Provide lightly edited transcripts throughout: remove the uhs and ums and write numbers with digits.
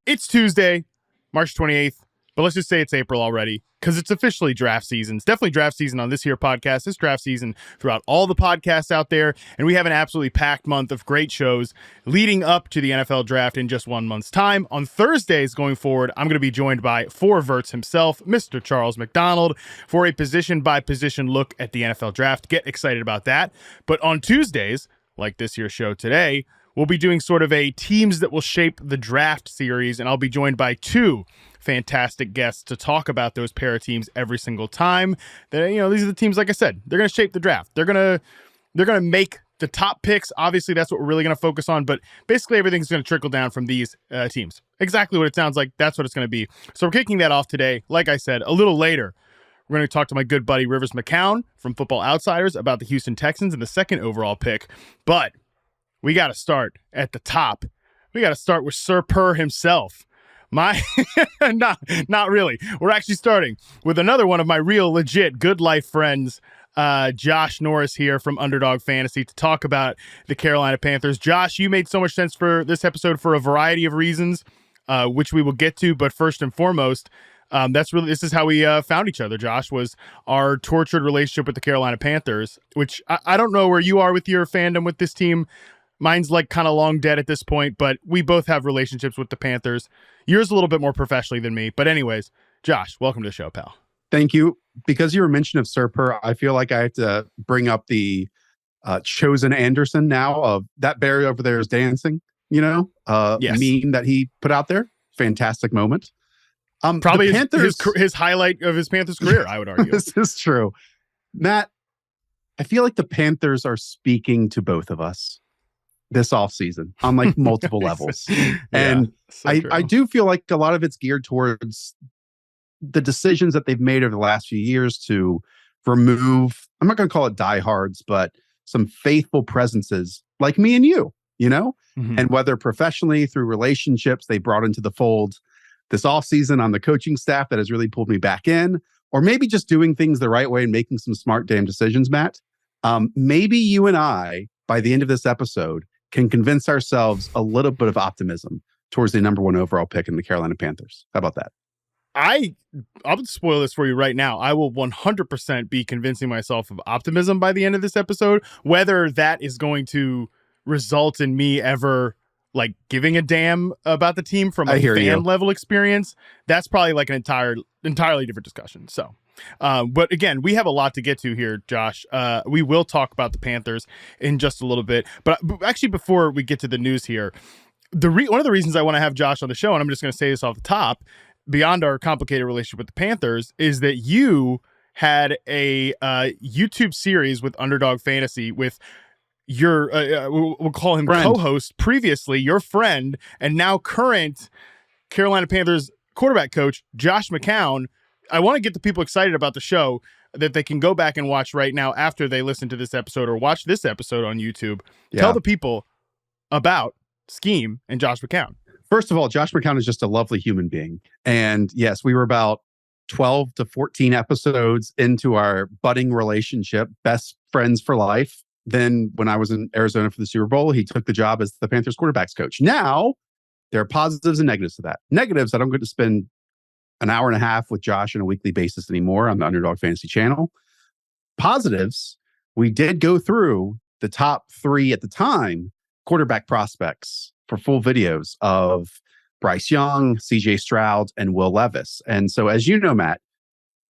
It's Tuesday, March 28th, but let's just say it's April already because it's officially draft season. It's definitely draft season on this here podcast. It's draft season throughout all the podcasts out there, and we have an absolutely packed month of great shows leading up to the NFL draft in just 1 month's time. On Thursdays going forward, I'm going to be joined by Four Verts himself, Mr. Charles McDonald, for a position-by-position look at the NFL draft. Get excited about that. But on Tuesdays, like this here show today, we'll be doing sort of a teams that will shape the draft series, and I'll be joined by two fantastic guests to talk about those pair of teams every single time. These are the teams, like I said, they're going to shape the draft. They're going to make the top picks. Obviously, that's what we're really going to focus on, but basically everything's going to trickle down from these teams. Exactly what it sounds like. That's what it's going to be. So we're kicking that off today. Like I said, a little later, we're going to talk to my good buddy Rivers McCown from Football Outsiders about the Houston Texans and the second overall pick. But we got to start at the top. We got to start with Sir Purr himself. Not really. We're actually starting with another one of my real legit good life friends, Josh Norris here from Underdog Fantasy, to talk about the Carolina Panthers. Josh, you made so much sense for this episode for a variety of reasons, which we will get to. But first and foremost, this is how we found each other. Josh, was our tortured relationship with the Carolina Panthers, which I don't know where you are with your fandom with this team. Mine's like kind of long dead at this point, but we both have relationships with the Panthers. Yours a little bit more professionally than me. But anyways, Josh, welcome to the show, pal. Thank you. Because you were mentioned of Sir Purr, I feel like I have to bring up the Chosen Anderson now of that bear over there is dancing, yes. Meme that he put out there. Fantastic moment. Probably his highlight of his Panthers career, I would argue. This is true. Matt, I feel like the Panthers are speaking to both of us this offseason on like multiple levels. And I do feel like a lot of it's geared towards the decisions that they've made over the last few years to remove, I'm not going to call it diehards, but some faithful presences like me and you, and whether professionally through relationships they brought into the fold this offseason on the coaching staff that has really pulled me back in, or maybe just doing things the right way and making some smart damn decisions, Matt. Maybe you and I, by the end of this episode, can convince ourselves a little bit of optimism towards the number one overall pick in the Carolina Panthers. How about that? I'll spoil this for you right now. I will 100% be convincing myself of optimism by the end of this episode. Whether that is going to result in me ever like giving a damn about the team from a fan level experience, that's probably like an entirely different discussion. So, but again, we have a lot to get to here, Josh. We will talk about the Panthers in just a little bit, but actually before we get to the news here, one of the reasons I want to have Josh on the show, and I'm just going to say this off the top, beyond our complicated relationship with the Panthers, is that you had a YouTube series with Underdog Fantasy with your, we'll call him friend. Co-host, previously your friend, and now current Carolina Panthers quarterback coach, Josh McCown. I want to get the people excited about the show that they can go back and watch right now after they listen to this episode or watch this episode on YouTube. Yeah. Tell the people about Scheme and Josh McCown. First of all, Josh McCown is just a lovely human being. And yes, we were about 12 to 14 episodes into our budding relationship, best friends for life. Then when I was in Arizona for the Super Bowl, he took the job as the Panthers quarterbacks coach. Now, there are positives and negatives to that. Negatives, I don't get to spend an hour and a half with Josh on a weekly basis anymore on the Underdog Fantasy channel. Positives, we did go through the top 3 at the time quarterback prospects for full videos of Bryce Young, CJ Stroud, and Will Levis. And so, as you know, Matt,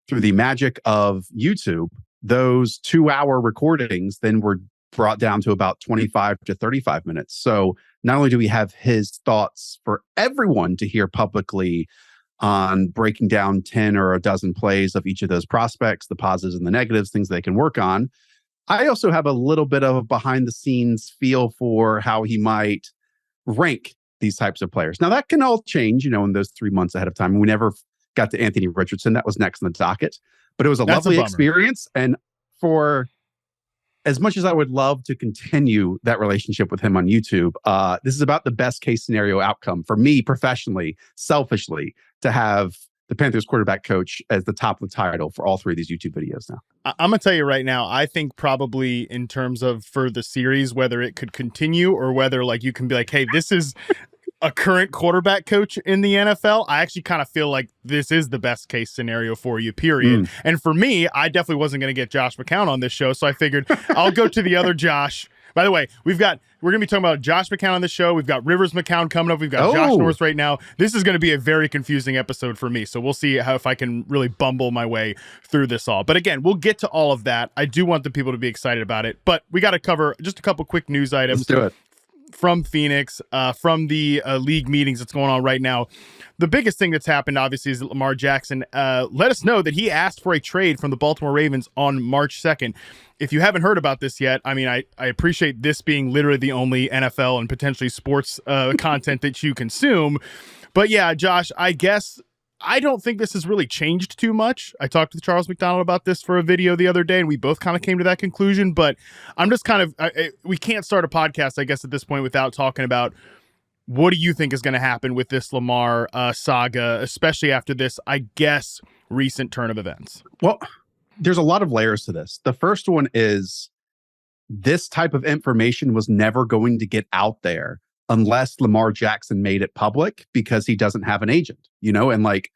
through the magic of YouTube, those 2-hour recordings then were brought down to about 25 to 35 minutes. So not only do we have his thoughts for everyone to hear publicly on breaking down 10 or a dozen plays of each of those prospects, the positives and the negatives, things they can work on, I also have a little bit of a behind the scenes feel for how he might rank these types of players. Now that can all change, in those 3 months ahead of time. We never got to Anthony Richardson. That was next on the docket, but it was a lovely experience. And for as much as I would love to continue that relationship with him on YouTube, this is about the best case scenario outcome for me professionally, selfishly, to have the Panthers quarterback coach as the top of the title for all 3 of these YouTube videos now. I'm going to tell you right now, I think probably in terms of for the series, whether it could continue or whether like you can be like, hey, this is a current quarterback coach in the NFL, I actually kind of feel like this is the best case scenario for you, period. And for me, I definitely wasn't going to get Josh McCown on this show, so I figured I'll go to the other Josh. By the way, we're going to be talking about Josh McCown on the show. We've got Rivers McCown coming up. We've got Josh Norris right now. This is going to be a very confusing episode for me, so we'll see if I can really bumble my way through this all. But again, we'll get to all of that. I do want the people to be excited about it, but we got to cover just a couple quick news items. Let's do it. From Phoenix, from the league meetings that's going on right now. The biggest thing that's happened, obviously, is that Lamar Jackson let us know that he asked for a trade from the Baltimore Ravens on March 2nd. If you haven't heard about this yet, I mean, I appreciate this being literally the only NFL and potentially sports content that you consume. But yeah, Josh, I guess I don't think this has really changed too much. I talked to Charles McDonald about this for a video the other day, and we both kind of came to that conclusion. But I'm just kind of, we can't start a podcast, I guess, at this point without talking about what do you think is going to happen with this Lamar saga, especially after this, I guess, recent turn of events? Well, there's a lot of layers to this. The first one is this type of information was never going to get out there unless Lamar Jackson made it public because he doesn't have an agent, and like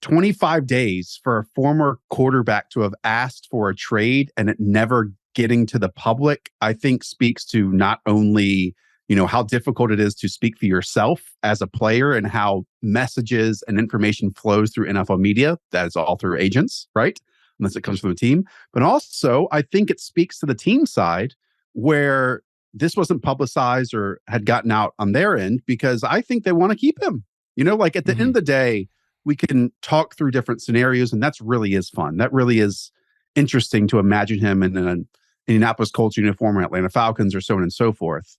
25 days for a former quarterback to have asked for a trade and it never getting to the public, I think speaks to not only, how difficult it is to speak for yourself as a player and how messages and information flows through NFL media. That is all through agents, right? Unless it comes from the team. But also, I think it speaks to the team side where this wasn't publicized or had gotten out on their end because I think they want to keep him. Like at the end of the day, we can talk through different scenarios, and that's really is fun. That really is interesting to imagine him in an Indianapolis Colts uniform or Atlanta Falcons or so on and so forth.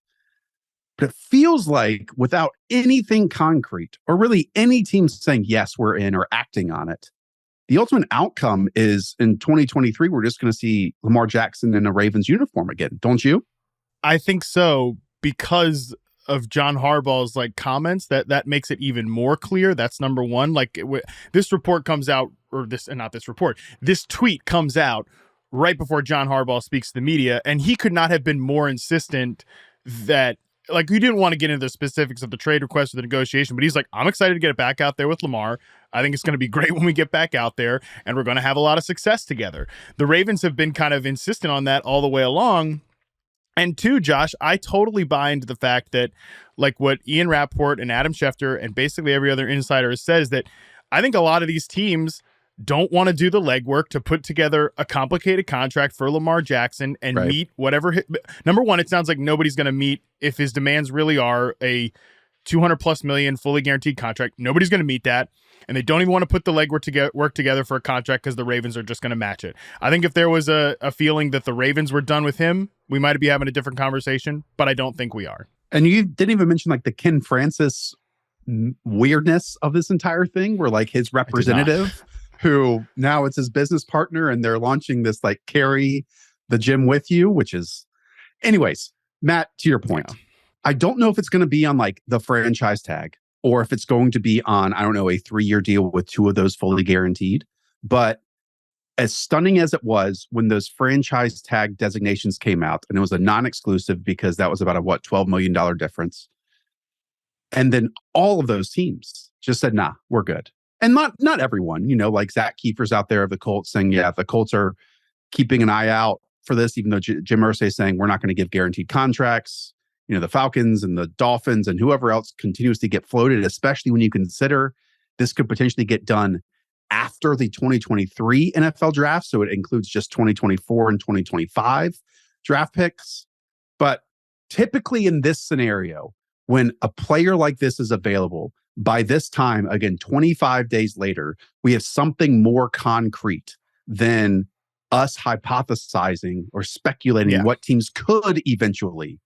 But it feels like without anything concrete or really any team saying, yes, we're in or acting on it, the ultimate outcome is in 2023, we're just going to see Lamar Jackson in a Ravens uniform again. Don't you? I think so, because of John Harbaugh's comments that makes it even more clear. That's number one. This report comes out, or this tweet comes out right before John Harbaugh speaks to the media, and he could not have been more insistent that he didn't want to get into the specifics of the trade request or the negotiation, but he's like, I'm excited to get it back out there with Lamar. I think it's going to be great when we get back out there, and we're going to have a lot of success together. The Ravens have been kind of insistent on that all the way along. And two, Josh, I totally buy into the fact that what Ian Rappaport and Adam Schefter and basically every other insider has said is that I think a lot of these teams don't want to do the legwork to put together a complicated contract for Lamar Jackson and meet whatever. Number one, it sounds like nobody's going to meet if his demands really are a $200+ million fully guaranteed contract. Nobody's going to meet that. And they don't even want to put the legwork to work together for a contract because the Ravens are just going to match it. I think if there was a feeling that the Ravens were done with him, we might be having a different conversation, but I don't think we are. And you didn't even mention the Ken Francis weirdness of this entire thing, where his representative, who now it's his business partner, and they're launching this carry the gym with you, which is, anyways, Matt, to your point, I don't know if it's going to be on the franchise tag, or if it's going to be on, I don't know, a 3-year deal with 2 of those fully guaranteed. But as stunning as it was when those franchise tag designations came out, and it was a non-exclusive because that was about a, $12 million difference. And then all of those teams just said, nah, we're good. And not everyone, Zach Kiefer's out there of the Colts saying, yeah, the Colts are keeping an eye out for this, even though Jim Irsay is saying we're not going to give guaranteed contracts. The Falcons and the Dolphins and whoever else continues to get floated, especially when you consider this could potentially get done after the 2023 NFL draft. So it includes just 2024 and 2025 draft picks. But typically in this scenario, when a player like this is available, by this time, again, 25 days later, we have something more concrete than us hypothesizing or speculating what teams could eventually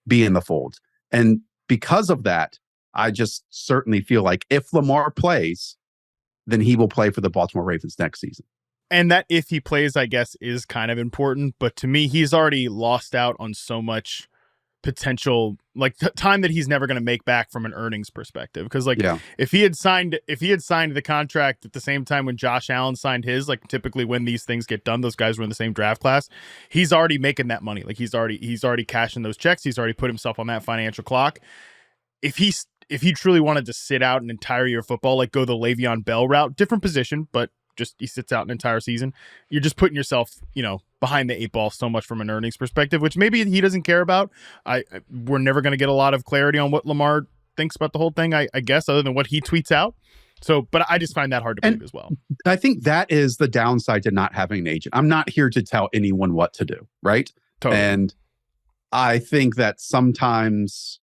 be in the fold. And because of that, I just certainly feel like if Lamar plays, then he will play for the Baltimore Ravens next season. And that if he plays, I guess, is kind of important. But to me, he's already lost out on so much potential, time that he's never going to make back from an earnings perspective. Because if he had signed the contract at the same time when Josh Allen signed his, typically when these things get done, those guys were in the same draft class. He's already making that money. He's already cashing those checks. He's already put himself on that financial clock. If if he truly wanted to sit out an entire year of football, like go the Le'Veon Bell route, different position, but just he sits out an entire season, you're just putting yourself, behind the eight ball so much from an earnings perspective, which maybe he doesn't care about. We're never going to get a lot of clarity on what Lamar thinks about the whole thing, I guess, other than what he tweets out. So, but I just find that hard to believe as well. I think that is the downside to not having an agent. I'm not here to tell anyone what to do, right? Totally. And I think that sometimes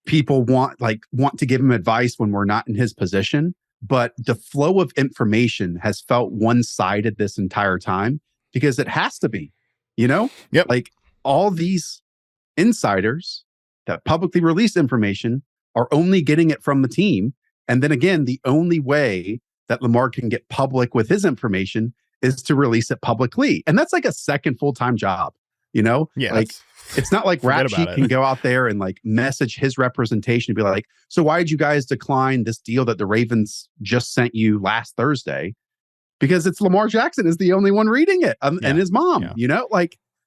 people want to give him advice when we're not in his position, but the flow of information has felt one-sided this entire time because it has to be, Yep. Like all these insiders that publicly release information are only getting it from the team. And then again, the only way that Lamar can get public with his information is to release it publicly. And that's like a second full-time job, Yeah. Like it's not like Rap Sheet can go out there and like message his representation and be like, so why did you guys decline this deal that the Ravens just sent you last Thursday? Because it's Lamar Jackson is the only one reading it and his mom,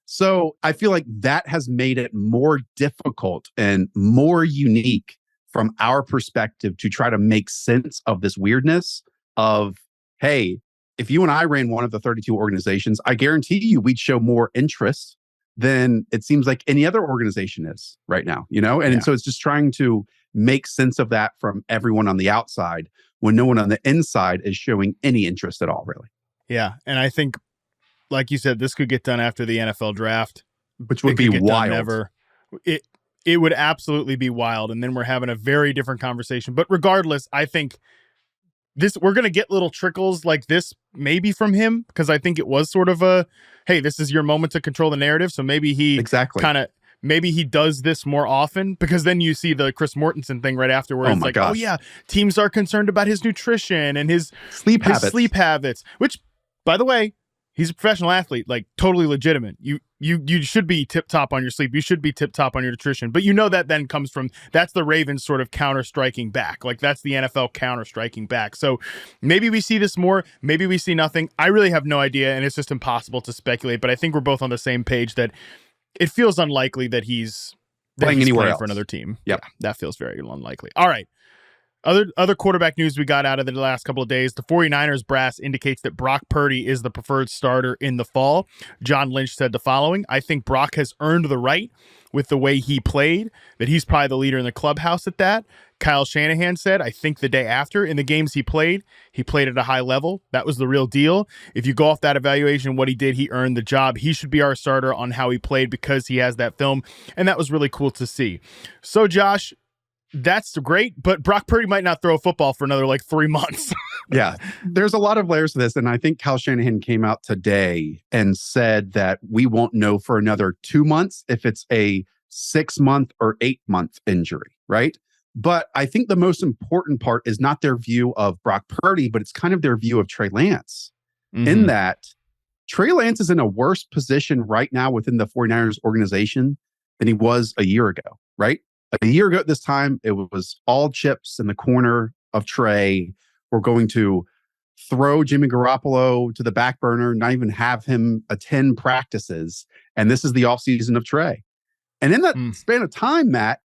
So I feel like that has made it more difficult and more unique from our perspective to try to make sense of this weirdness of, hey, if you and I ran one of the 32 organizations, I guarantee you we'd show more interest than it seems like any other organization is right now, And so it's just trying to make sense of that from everyone on the outside when no one on the inside is showing any interest at all, really. Yeah. And I think, like you said, this could get done after the NFL draft. Which would be wild. Never. It would absolutely be wild. And then we're having a very different conversation. But regardless, I think we're going to get little trickles like this maybe from him, because I think it was sort of a, hey, this is your moment to control the narrative. So maybe he maybe he does this more often, because then you see the Chris Mortensen thing right after where it's like, gosh. Oh yeah, teams are concerned about his nutrition and his sleep habits, which, by the way, he's a professional athlete, like totally legitimate. You should be tip top on your sleep. You should be tip top on your nutrition. But that then comes from, that's the Ravens sort of counter striking back. Like that's the NFL counter striking back. So maybe we see this more. Maybe we see nothing. I really have no idea, and it's just impossible to speculate. But I think we're both on the same page that it feels unlikely that he's playing anywhere else for another team. Yep. Yeah, that feels very unlikely. All right. Other quarterback news we got out of the last couple of days, the 49ers brass indicates that Brock Purdy is the preferred starter in the fall. John Lynch said the following: I think Brock has earned the right with the way he played, that he's probably the leader in the clubhouse at that. Kyle Shanahan said, I think the day after, in the games he played at a high level. That was the real deal. If you go off that evaluation, what he did, he earned the job. He should be our starter on how he played because he has that film, and that was really cool to see. So, Josh, that's great, but Brock Purdy might not throw a football for another 3 months. Yeah, there's a lot of layers to this. And I think Kyle Shanahan came out today and said that we won't know for another 2 months if it's a 6-month or 8-month injury, right? But I think the most important part is not their view of Brock Purdy, but it's kind of their view of Trey Lance. Mm-hmm. In that Trey Lance is in a worse position right now within the 49ers organization than he was a year ago, right? A year ago at this time, it was all chips in the corner of Trey. We're going to throw Jimmy Garoppolo to the back burner, not even have him attend practices. And this is the offseason of Trey. And in that span of time, Matt,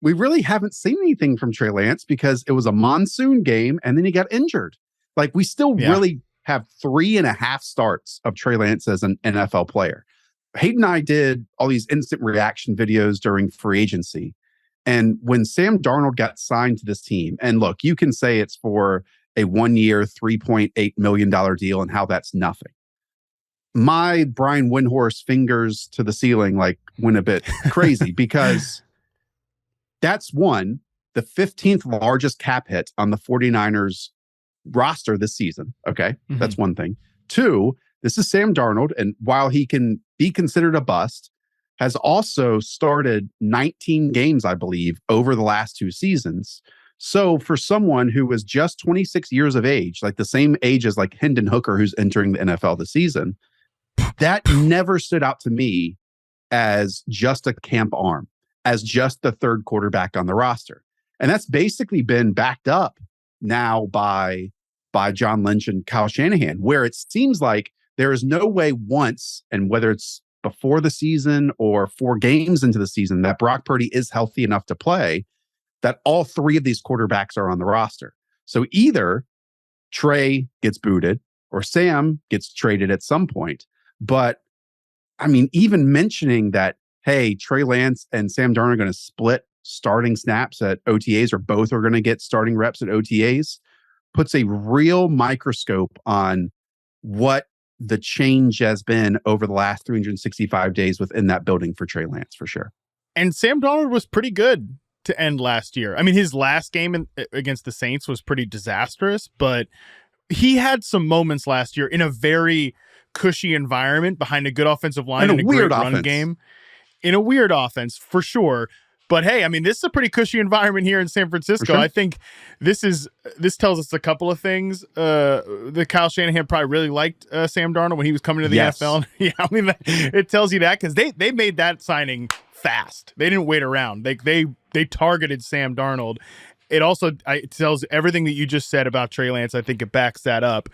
we really haven't seen anything from Trey Lance because it was a monsoon game and then he got injured. We still really have 3.5 starts of Trey Lance as an NFL player. Hayden and I did all these instant reaction videos during free agency. And when Sam Darnold got signed to this team, and look, you can say it's for a 1-year, $3.8 million deal and how that's nothing. My Brian Windhorst fingers to the ceiling went a bit crazy because that's the 15th largest cap hit on the 49ers roster this season. Okay, That's one thing. 2, this is Sam Darnold, and while he can be considered a bust, has also started 19 games, I believe, over the last 2 seasons. So for someone who was just 26 years of age, the same age as Hendon Hooker, who's entering the NFL this season, that never stood out to me as just a camp arm, as just the third quarterback on the roster. And that's basically been backed up now by John Lynch and Kyle Shanahan, where it seems like there is no way once, and whether it's before the season or 4 games into the season, that Brock Purdy is healthy enough to play, that all three of these quarterbacks are on the roster. So either Trey gets booted or Sam gets traded at some point. But I mean, even mentioning that, hey, Trey Lance and Sam Darnold are going to split starting snaps at OTAs, or both are going to get starting reps at OTAs, puts a real microscope on what the change has been over the last 365 days within that building for Trey Lance, for sure. And Sam Darnold was pretty good to end last year. I mean, his last game against the Saints was pretty disastrous, but he had some moments last year in a very cushy environment behind a good offensive line and a great run game. In a weird offense, for sure. But hey, I mean, this is a pretty cushy environment here in San Francisco. Sure. I think this tells us a couple of things. The Kyle Shanahan probably really liked Sam Darnold when he was coming to the NFL. Yeah, I mean, it tells you that because they made that signing fast. They didn't wait around. They targeted Sam Darnold. It tells everything that you just said about Trey Lance. I think it backs that up.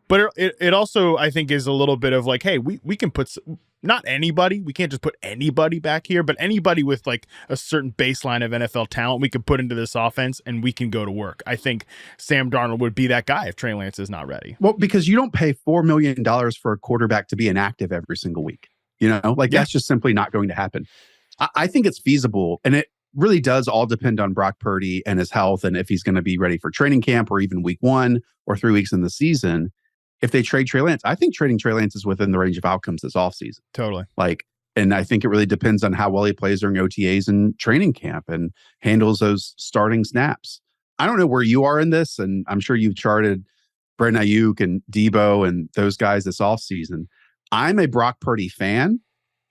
But it also, I think, is a little bit of like, hey, we can put not anybody. We can't just put anybody back here, but anybody with like a certain baseline of NFL talent we could put into this offense and we can go to work. I think Sam Darnold would be that guy if Trey Lance is not ready. Well, because you don't pay $4 million for a quarterback to be inactive every single week. That's just simply not going to happen. I think it's feasible, and it really does all depend on Brock Purdy and his health and if he's going to be ready for training camp or even week 1 or 3 weeks in the season. If they trade Trey Lance, I think trading Trey Lance is within the range of outcomes this offseason. Totally. And I think it really depends on how well he plays during OTAs and training camp and handles those starting snaps. I don't know where you are in this, and I'm sure you've charted Brandon Ayuk and Debo and those guys this offseason. I'm a Brock Purdy fan.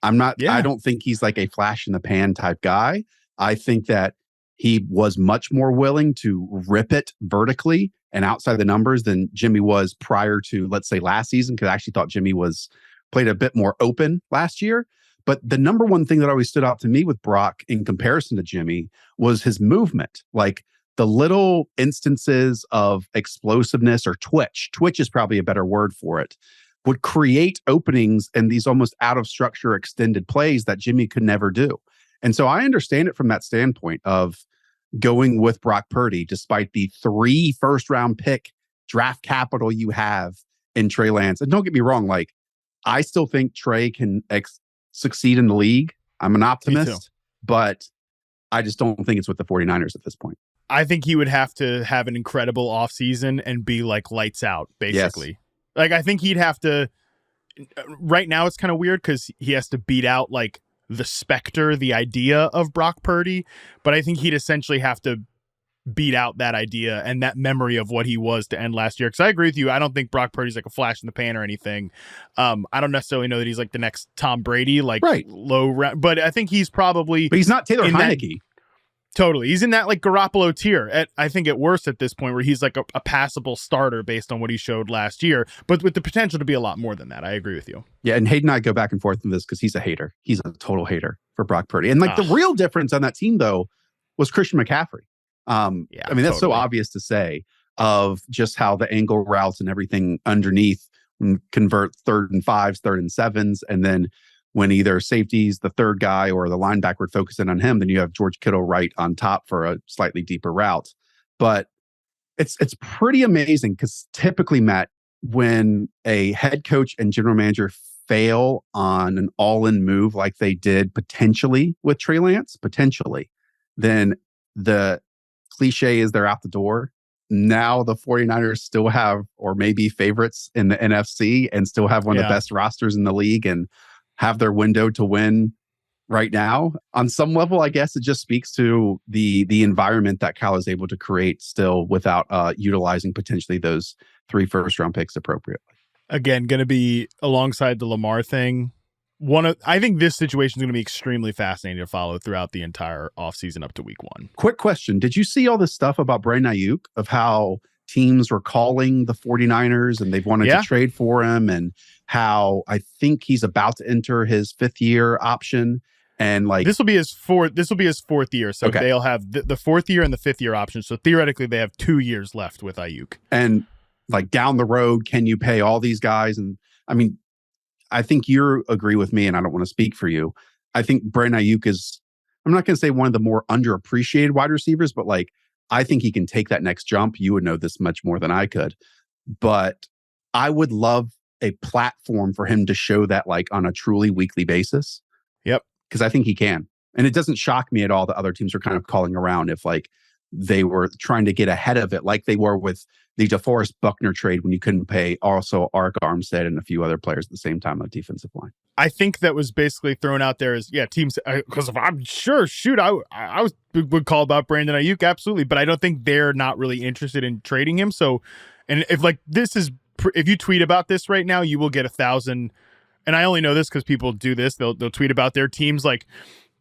I'm not, I don't think he's like a flash in the pan type guy. I think that he was much more willing to rip it vertically and outside the numbers than Jimmy was prior to, let's say, last season, because I actually thought Jimmy played a bit more open last year. But the number one thing that always stood out to me with Brock in comparison to Jimmy was his movement. Like the little instances of explosiveness or twitch is probably a better word for it, would create openings in these almost out of structure extended plays that Jimmy could never do. And so I understand it from that standpoint of going with Brock Purdy, despite the 3 first-round pick draft capital you have in Trey Lance. And don't get me wrong, like I still think Trey can succeed in the league. I'm an optimist, but I just don't think it's with the 49ers at this point. I think he would have to have an incredible offseason and be like lights out, basically. Yes. Like I think he'd have to, right now it's kind of weird because he has to beat out like the specter, the idea of Brock Purdy, but I think he'd essentially have to beat out that idea and that memory of what he was to end last year. Because I agree with you. I don't think Brock Purdy's like a flash in the pan or anything. I don't necessarily know that he's like the next Tom Brady, like low round, but I think he's probably. But he's not Taylor Heineke. Totally. He's in that like Garoppolo tier I think at worst at this point where he's like a passable starter based on what he showed last year, but with the potential to be a lot more than that. I agree with you. Yeah. And Hayden and I go back and forth on this because he's a hater. He's a total hater for Brock Purdy. And like the real difference on that team though was Christian McCaffrey. I mean, that's so obvious to say of just how the angle routes and everything underneath convert 3rd and 5s, 3rd and 7s. And then when either safety's the third guy or the linebacker would focus in on him, then you have George Kittle right on top for a slightly deeper route. But it's pretty amazing because typically, Matt, when a head coach and general manager fail on an all-in move like they did potentially with Trey Lance, then the cliche is they're out the door. Now the 49ers still have, or maybe favorites in the NFC and still have one of the best rosters in the league and have their window to win right now. On some level, I guess it just speaks to the environment that Cal is able to create still without utilizing potentially those 3 first-round picks appropriately. Again, going to be alongside the Lamar thing. I think this situation is going to be extremely fascinating to follow throughout the entire offseason up to week 1. Quick question. Did you see all this stuff about Brandon Ayuk of how teams were calling the 49ers and they've wanted to trade for him, and how I think he's about to enter his 5th year option, and like this will be his 4th year, so they'll have the 4th year and the 5th year option, so theoretically they have 2 years left with Ayuk. And like down the road, can you pay all these guys? And I mean, I think you agree with me, and I don't want to speak for you. I think Brandon Ayuk is I'm not going to say one of the more underappreciated wide receivers, but like, I think he can take that next jump. You would know this much more than I could, but I would love a platform for him to show that like on a truly weekly basis. Yep. Because I think he can. And it doesn't shock me at all that other teams are kind of calling around if like they were trying to get ahead of it, like they were with the DeForest Buckner trade when you couldn't pay also Ark Armstead and a few other players at the same time on the defensive line. I think that was basically thrown out there as, teams, because if I'm sure, I would call about Brandon Ayuk, absolutely, but I don't think they're not really interested in trading him. So, and if like if you tweet about this right now, you will get 1,000. And I only know this because people do this. They'll tweet about their teams like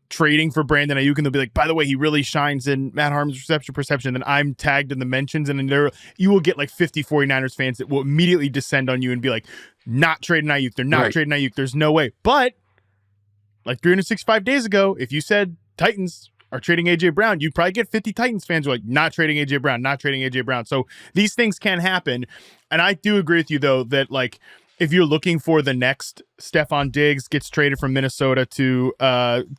trading for Brandon Ayuk, and they'll be like, by the way, he really shines in Matt Harmon's reception perception. Then I'm tagged in the mentions, and then you will get like 50 49ers fans that will immediately descend on you and be like, not trading Ayuk. They're not trading Ayuk. There's no way. But like 365 days ago, if you said Titans are trading AJ Brown, you'd probably get 50 Titans fans who are like, not trading AJ Brown, not trading AJ Brown. So these things can happen. And I do agree with you though, that like, if you're looking for the next Stephon Diggs gets traded from Minnesota to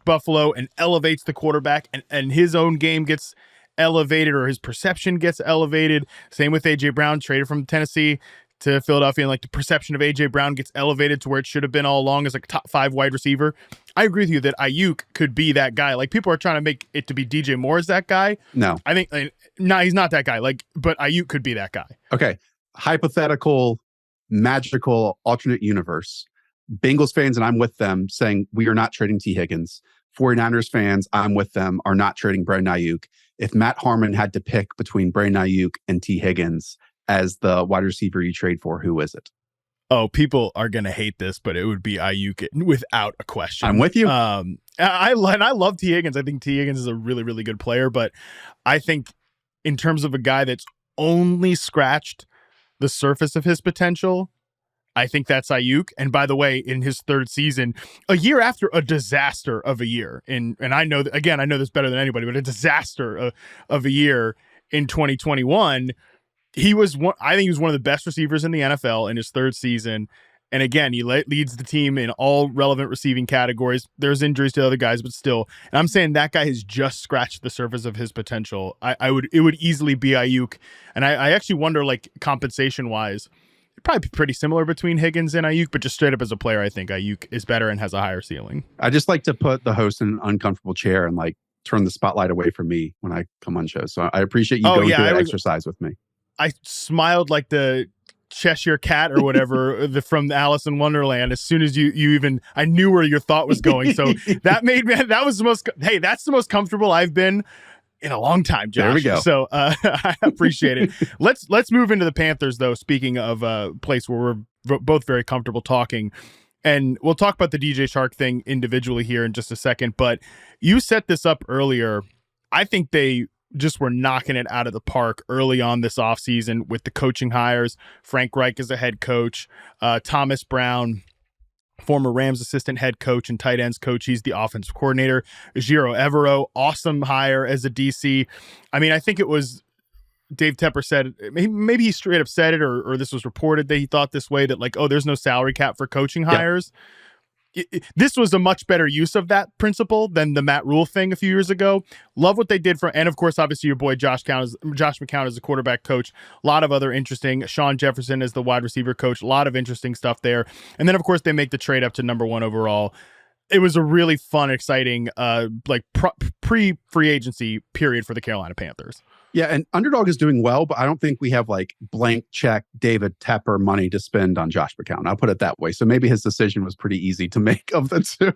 Buffalo and elevates the quarterback and his own game gets elevated or his perception gets elevated. Same with AJ Brown, traded from Tennessee to Philadelphia, and like the perception of AJ Brown gets elevated to where it should have been all along as like a top 5 wide receiver. I agree with you that Ayuk could be that guy. Like people are trying to make it to be DJ Moore as that guy. No, I think he's not that guy. Like, but Ayuk could be that guy. Okay. Hypothetical, magical, alternate universe. Bengals fans, and I'm with them, saying we are not trading T. Higgins. 49ers fans, I'm with them, are not trading Brandon Ayuk. If Matt Harmon had to pick between Brandon Ayuk and T. Higgins as the wide receiver you trade for, who is it? Oh, people are going to hate this, but it would be Ayuk without a question. I'm with you. I love T. Higgins. I think T. Higgins is a really, really good player, but I think in terms of a guy that's only scratched the surface of his potential, I think that's Ayuk. And by the way, in his 3rd season, a year after a disaster of a year, and I know that, again, I know this better than anybody, but a disaster of a year in 2021, I think he was one of the best receivers in the NFL in his 3rd season. And again, he leads the team in all relevant receiving categories. There's injuries to other guys, but still. And I'm saying that guy has just scratched the surface of his potential. It would easily be Ayuk. And I actually wonder, like, compensation-wise, it'd probably be pretty similar between Higgins and Ayuk, but just straight up as a player, I think Ayuk is better and has a higher ceiling. I just like to put the host in an uncomfortable chair and, like, turn the spotlight away from me when I come on shows. So I appreciate you going through that exercise with me. I smiled like the Cheshire Cat or whatever from Alice in Wonderland as soon as you even I knew where your thought was going. So that's the most comfortable I've been in a long time, Josh. There we go. So I appreciate it. Let's move into the Panthers though. Speaking of a place where we're both very comfortable talking, and we'll talk about the DJ Shark thing individually here in just a second. But you set this up earlier. I think they just were knocking it out of the park early on this offseason with the coaching hires. Frank Reich as a head coach, Thomas Brown, former Rams assistant head coach and tight ends coach. He's the offensive coordinator. Giro Evero, awesome hire as a DC. I mean, I think it was Dave Tepper said, maybe he straight up said it, or this was reported that he thought this way, that like, oh, there's no salary cap for coaching hires. This was a much better use of that principle than the Matt Rule thing a few years ago. Love what they did and of course, obviously your boy Josh McCown is the quarterback coach. A lot of other interesting. Sean Jefferson is the wide receiver coach. A lot of interesting stuff there. And then of course they make the trade up to number 1 overall. It was a really fun, exciting, pre-free agency period for the Carolina Panthers. Yeah, and Underdog is doing well, but I don't think we have like blank check David Tepper money to spend on Josh McCown. I'll put it that way. So maybe his decision was pretty easy to make of the two.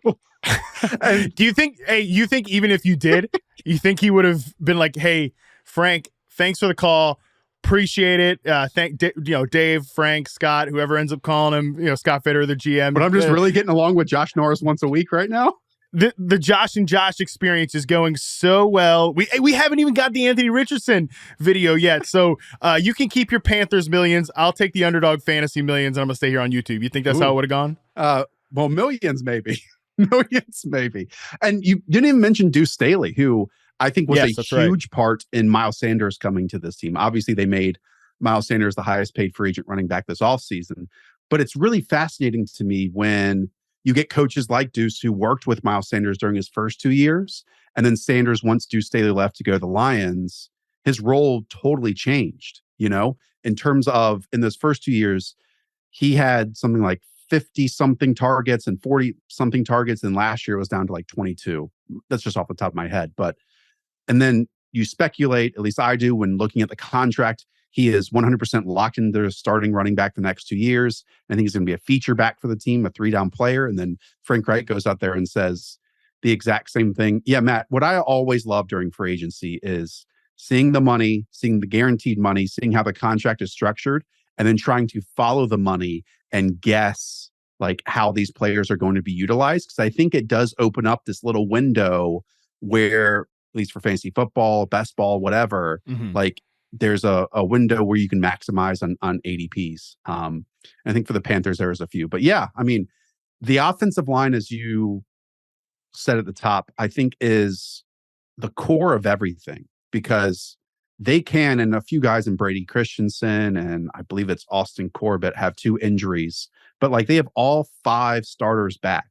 And do you think even if you did, you think he would have been like, hey, Frank, thanks for the call. Appreciate it. Thank Dave, Frank, Scott, whoever ends up calling him, Scott Fitter, the GM. But I'm just really getting along with Josh Norris once a week right now. The Josh and Josh experience is going so well. We haven't even got the Anthony Richardson video yet. So you can keep your Panthers millions. I'll take the Underdog fantasy millions, and I'm going to stay here on YouTube. You think that's how it would have gone? Well, millions maybe. Millions maybe. And you didn't even mention Deuce Staley, who I think was a huge part in Miles Sanders coming to this team. Obviously, they made Miles Sanders the highest paid free agent running back this offseason. But it's really fascinating to me when you get coaches like Deuce who worked with Miles Sanders during his first 2 years. And then Sanders, once Deuce Staley left to go to the Lions, his role totally changed, in terms of in those first 2 years, he had something like 50 something targets and 40 something targets. And last year it was down to like 22. That's just off the top of my head. And then you speculate, at least I do, when looking at the contract, he is 100% locked into their starting running back the next 2 years. I think he's going to be a feature back for the team, a 3-down player. And then Frank Reich goes out there and says the exact same thing. Yeah, Matt, what I always love during free agency is seeing the money, seeing the guaranteed money, seeing how the contract is structured, and then trying to follow the money and guess like how these players are going to be utilized. Because I think it does open up this little window where, at least for fantasy football, best ball, whatever, like there's a window where you can maximize on ADPs. I think for the Panthers, there was a few. But yeah, I mean, the offensive line, as you said at the top, I think is the core of everything, because they can, and a few guys in Brady Christensen and I believe it's Austin Corbett have 2 injuries, but like they have all 5 starters back.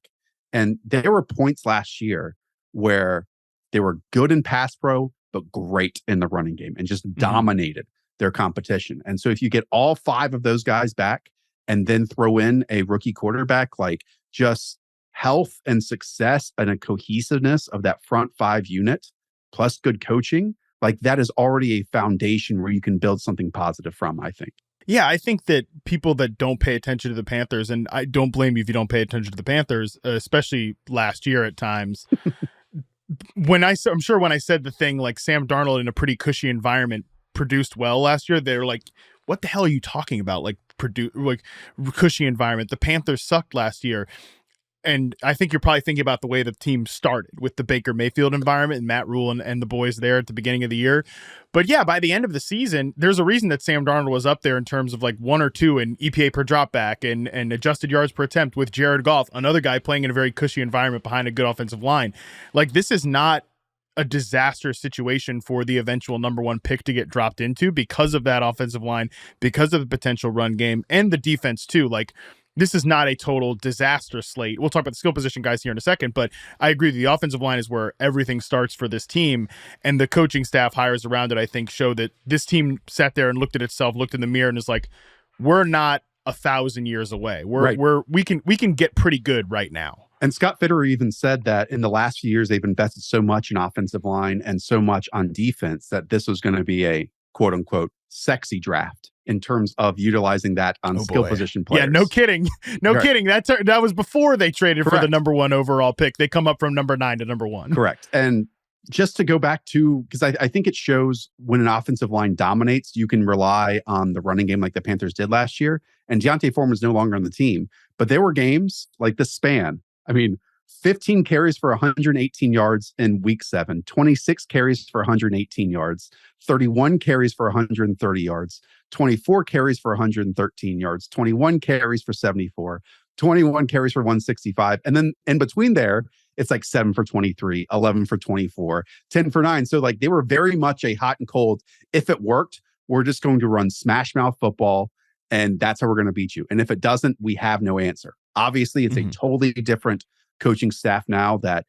And there were points last year where they were good in pass pro, but great in the running game and just dominated their competition. And so if you get all 5 of those guys back and then throw in a rookie quarterback, like just health and success and a cohesiveness of that front 5 unit plus good coaching, like that is already a foundation where you can build something positive from, I think. Yeah, I think that people that don't pay attention to the Panthers, and I don't blame you if you don't pay attention to the Panthers, especially last year at times, I'm sure when I said the thing like Sam Darnold in a pretty cushy environment produced well last year, they're like, what the hell are you talking about? Like cushy environment. The Panthers sucked last year. And I think you're probably thinking about the way the team started with the Baker Mayfield environment and Matt Rule and the boys there at the beginning of the year. But yeah, by the end of the season, there's a reason that Sam Darnold was up there in terms of like 1 or 2 in EPA per dropback and adjusted yards per attempt with Jared Goff, another guy playing in a very cushy environment behind a good offensive line. Like this is not a disastrous situation for the eventual number 1 pick to get dropped into because of that offensive line, because of the potential run game and the defense too. Like, this is not a total disaster slate. We'll talk about the skill position guys here in a second, but I agree the offensive line is where everything starts for this team, and the coaching staff hires around it, I think, show that this team sat there and looked at itself, looked in the mirror, and is like, we're not 1,000 years away. We can get pretty good right now. And Scott Fitterer even said that in the last few years, they've invested so much in offensive line and so much on defense that this was going to be a quote unquote sexy draft in terms of utilizing that on skill position players. Yeah, no kidding. No kidding. That was before they traded Correct. For the number 1 overall pick. They come up from number 9 to number 1. Correct. And just to go back to, because I think it shows when an offensive line dominates, you can rely on the running game like the Panthers did last year. And Deontay Foreman is no longer on the team. But there were games like the span. I mean, 15 carries for 118 yards in week 7, 26 carries for 118 yards, 31 carries for 130 yards, 24 carries for 113 yards, 21 carries for 74, 21 carries for 165. And then in between there, it's like 7 for 23, 11 for 24, 10 for 9. So like they were very much a hot and cold. If it worked, we're just going to run smash mouth football and that's how we're going to beat you. And if it doesn't, we have no answer. Obviously, it's a totally different coaching staff now that,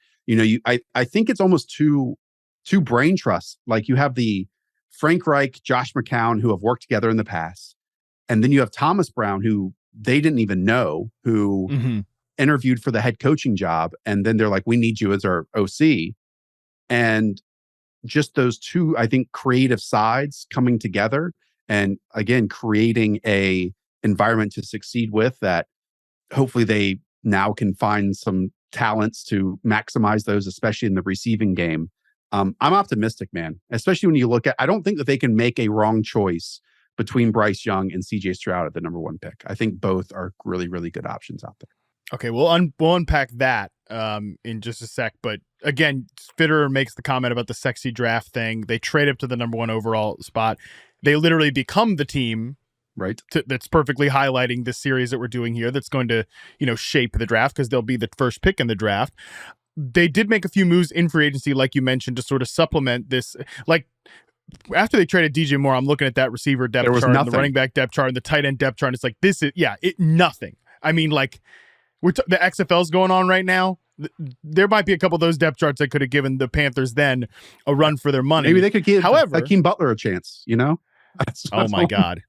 I think it's almost two brain trusts. Like you have the Frank Reich, Josh McCown, who have worked together in the past. And then you have Thomas Brown, who they didn't even know, who interviewed for the head coaching job. And then they're like, we need you as our OC. And just those two, I think, creative sides coming together and again, creating a environment to succeed with that hopefully they now can find some talents to maximize those, especially in the receiving game. I'm optimistic, man, especially when you look at, I don't think that they can make a wrong choice between Bryce Young and CJ Stroud at the number 1 pick. I think both are really, really good options out there. Okay, we'll unpack that in just a sec. But again, Fitterer makes the comment about the sexy draft thing. They trade up to the number 1 overall spot. They literally become the team, right? That's perfectly highlighting this series that we're doing here. That's going to, shape the draft because they'll be the first pick in the draft. They did make a few moves in free agency, like you mentioned, to sort of supplement this. Like after they traded DJ Moore, I'm looking at that receiver depth chart, and the running back depth chart, and the tight end depth chart. And it's like, this is, nothing. I mean, like, The XFL's going on right now. There might be a couple of those depth charts that could have given the Panthers then a run for their money. Maybe they could give However, Hakeem Butler a chance, you know? Oh my God.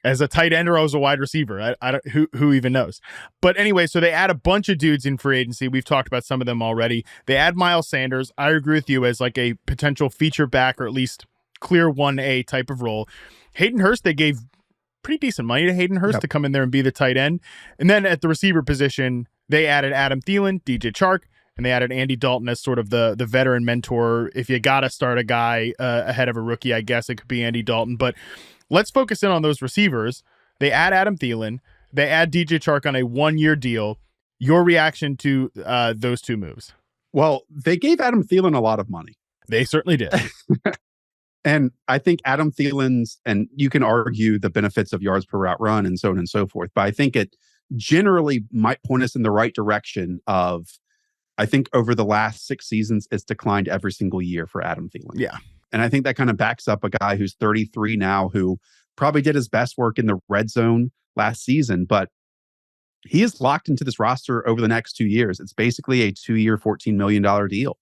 As a tight end or as a wide receiver, I don't, who even knows? But anyway, so they add a bunch of dudes in free agency. We've talked about some of them already. They add Miles Sanders. I agree with you as like a potential feature back or at least clear 1A type of role. Hayden Hurst, they gave pretty decent money to Hayden Hurst to come in there and be the tight end. And then at the receiver position, they added Adam Thielen, DJ Chark, and they added Andy Dalton as sort of the veteran mentor. If you got to start a guy ahead of a rookie, I guess it could be Andy Dalton. But let's focus in on those receivers. They add Adam Thielen. They add DJ Chark on a 1-year deal. Your reaction to those two moves? Well, they gave Adam Thielen a lot of money. They certainly did. And I think Adam Thielen's, and you can argue the benefits of yards per route run and so on and so forth, but I think it generally might point us in the right direction of, I think over the last 6 seasons, it's declined every single year for Adam Thielen. Yeah. And I think that kind of backs up a guy who's 33 now, who probably did his best work in the red zone last season, but he is locked into this roster over the next 2 years. It's basically a 2-year, $14 million deal.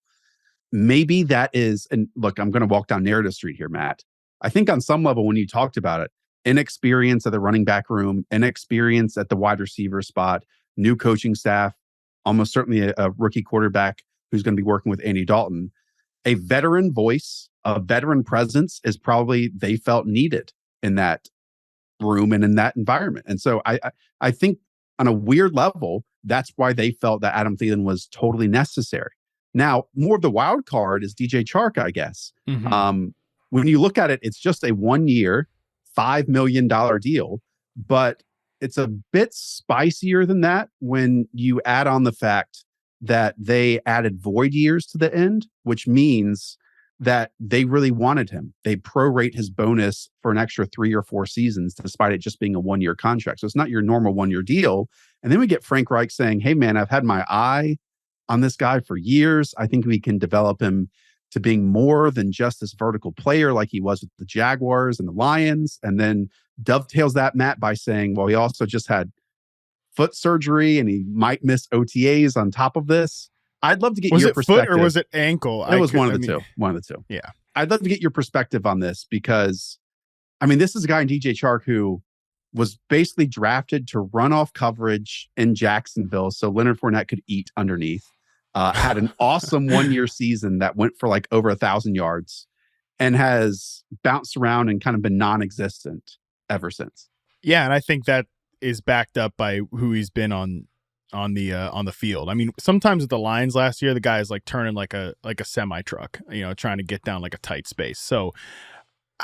Maybe that is, and look, I'm going to walk down narrative street here, Matt. I think on some level, when you talked about it, inexperience at the running back room, inexperience at the wide receiver spot, new coaching staff, almost certainly a rookie quarterback who's going to be working with Andy Dalton. A veteran voice, a veteran presence is probably they felt needed in that room and in that environment. And so I think on a weird level, that's why they felt that Adam Thielen was totally necessary. Now, more of the wild card is DJ Chark, I guess. Mm-hmm. When you look at it, it's just a 1-year, $5 million deal, but it's a bit spicier than that when you add on the fact that they added void years to the end, which means that they really wanted him. They prorate his bonus for an extra 3 or 4 seasons, despite it just being a 1-year contract. So it's not your normal 1-year deal. And then we get Frank Reich saying, hey, man, I've had my eye on this guy for years. I think we can develop him to being more than just this vertical player like he was with the Jaguars and the Lions. And then dovetails that, Matt, by saying, well, he also just had foot surgery and he might miss OTAs on top of this. I'd love to get your perspective. Was it foot or was it ankle? It was one of the two. One of the two. Yeah. I'd love to get your perspective on this because, I mean, this is a guy in DJ Chark who was basically drafted to run off coverage in Jacksonville so Leonard Fournette could eat underneath. Had an awesome 1-year season that went for like over 1,000 yards and has bounced around and kind of been non-existent ever since. Yeah, and I think that is backed up by who he's been on the field. I mean, sometimes with the Lions last year, the guy is like turning like a semi truck, trying to get down like a tight space. So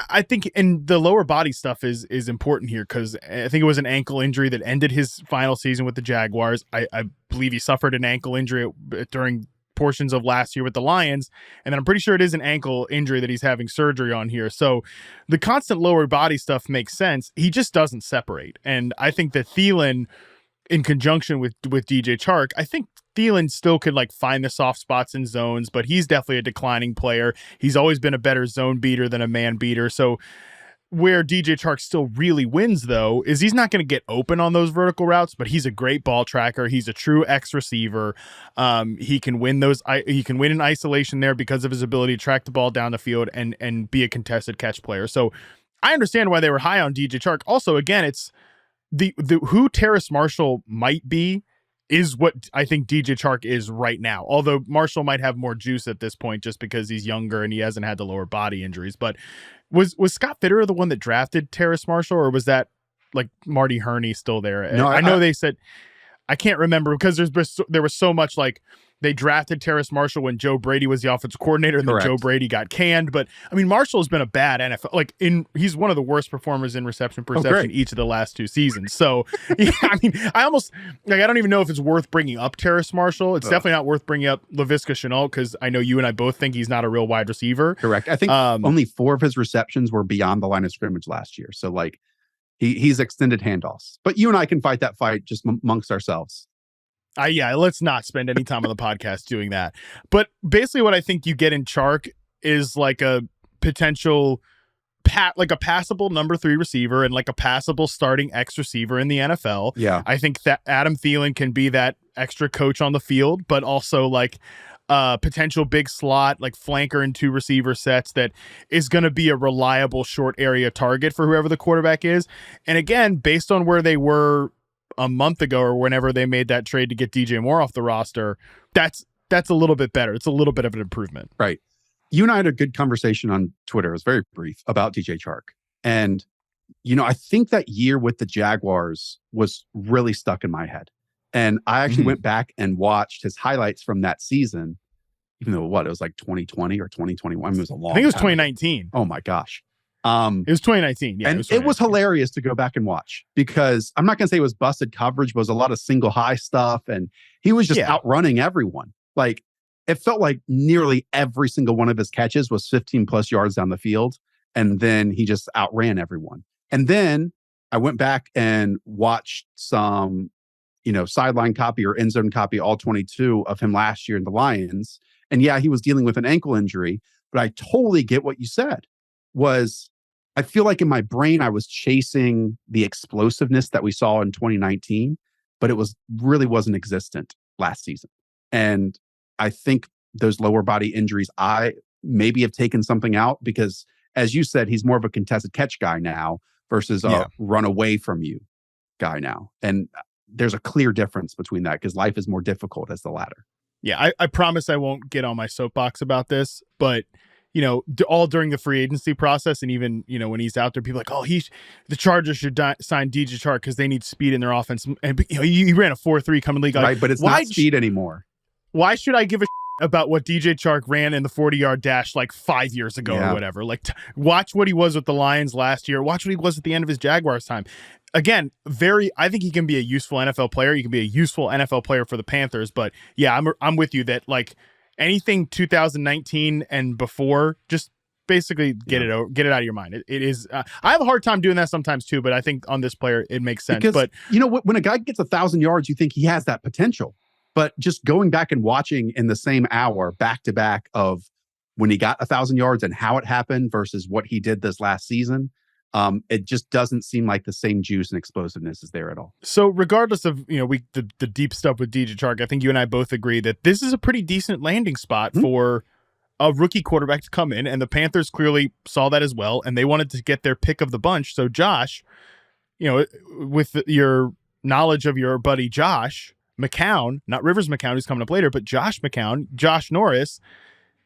I think, and the lower body stuff is important here because I think it was an ankle injury that ended his final season with the Jaguars. I believe he suffered an ankle injury during portions of last year with the Lions, and then I'm pretty sure it is an ankle injury that he's having surgery on here. So the constant lower body stuff makes sense. He just doesn't separate, and I think that Thielen, in conjunction with DJ Chark, I think Thielen still could like find the soft spots in zones, but he's definitely a declining player. He's always been a better zone beater than a man beater. So where DJ Chark still really wins, though, is he's not going to get open on those vertical routes, but he's a great ball tracker. He's a true X receiver. He can win those. He can win in isolation there because of his ability to track the ball down the field and be a contested catch player. So I understand why they were high on DJ Chark. Also, again, it's the who Terrace Marshall might be is what I think DJ Chark is right now. Although Marshall might have more juice at this point just because he's younger and he hasn't had the lower body injuries. But was Scott Fitterer the one that drafted Terrace Marshall, or was that like Marty Herney still there? No, I know they said, I can't remember because there was so much like they drafted Terrace Marshall when Joe Brady was the offensive coordinator and Correct. then Joe Brady got canned. But I mean, Marshall has been a bad NFL, he's one of the worst performers in reception perception each of the last 2 seasons. So yeah, I mean, I don't even know if it's worth bringing up Terrace Marshall. It's definitely not worth bringing up Laviska Shenault because I know you and I both think he's not a real wide receiver. Correct. I think only 4 of his receptions were beyond the line of scrimmage last year. So like he's extended handoffs, but you and I can fight that fight just amongst ourselves. Yeah, let's not spend any time on the podcast doing that. But basically what I think you get in Chark is like a potential like a passable number 3 receiver and like a passable starting X receiver in the NFL. Yeah. I think that Adam Thielen can be that extra coach on the field, but also like potential big slot, like flanker and 2 receiver sets that is going to be a reliable short area target for whoever the quarterback is. And again, based on where they were a month ago or whenever they made that trade to get DJ Moore off the roster, that's a little bit better. It's a little bit of an improvement. Right. You and I had a good conversation on Twitter. It was very brief about DJ Chark. And, I think that year with the Jaguars was really stuck in my head. And I actually went back and watched his highlights from that season, even though it was like 2020 or 2021. It was a long I think it was time 2019. Oh my gosh. It was 2019. Yeah. And it was hilarious to go back and watch because I'm not going to say it was busted coverage, but it was a lot of single high stuff. And he was just outrunning everyone. Like it felt like nearly every single one of his catches was 15 plus yards down the field. And then he just outran everyone. And then I went back and watched some, sideline copy or end zone copy, all 22 of him last year in the Lions. And yeah, he was dealing with an ankle injury, but I totally get what you said. I feel like in my brain, I was chasing the explosiveness that we saw in 2019, but it really wasn't existent last season. And I think those lower body injuries, I maybe have taken something out because, as you said, he's more of a contested catch guy now versus a run away from you guy now. And there's a clear difference between that because life is more difficult as the latter. Yeah, I promise I won't get on my soapbox about this, but all during the free agency process, and even when he's out there, people are like, oh, the Chargers should sign DJ Chark because they need speed in their offense. And he ran a 4.3 coming league, right? But it's not speed anymore. Why should I give a about what DJ Chark ran in the 40-yard dash like 5 years ago or whatever? Like, watch what he was with the Lions last year. Watch what he was at the end of his Jaguars time. Again, I think he can be a useful NFL player. He can be a useful NFL player for the Panthers. But yeah, I'm with you that like anything 2019 and before, just basically get it out of your mind. It is. I have a hard time doing that sometimes too, but I think on this player it makes sense. Because, but when a guy gets 1,000 yards, you think he has that potential. But just going back and watching in the same hour back to back of when he got 1,000 yards and how it happened versus what he did this last season, it just doesn't seem like the same juice and explosiveness is there at all. So regardless of, the deep stuff with DJ Chark, I think you and I both agree that this is a pretty decent landing spot for a rookie quarterback to come in. And the Panthers clearly saw that as well. And they wanted to get their pick of the bunch. So Josh, with your knowledge of your buddy Josh McCown, not Rivers McCown, who's coming up later, but Josh McCown, Josh Norris.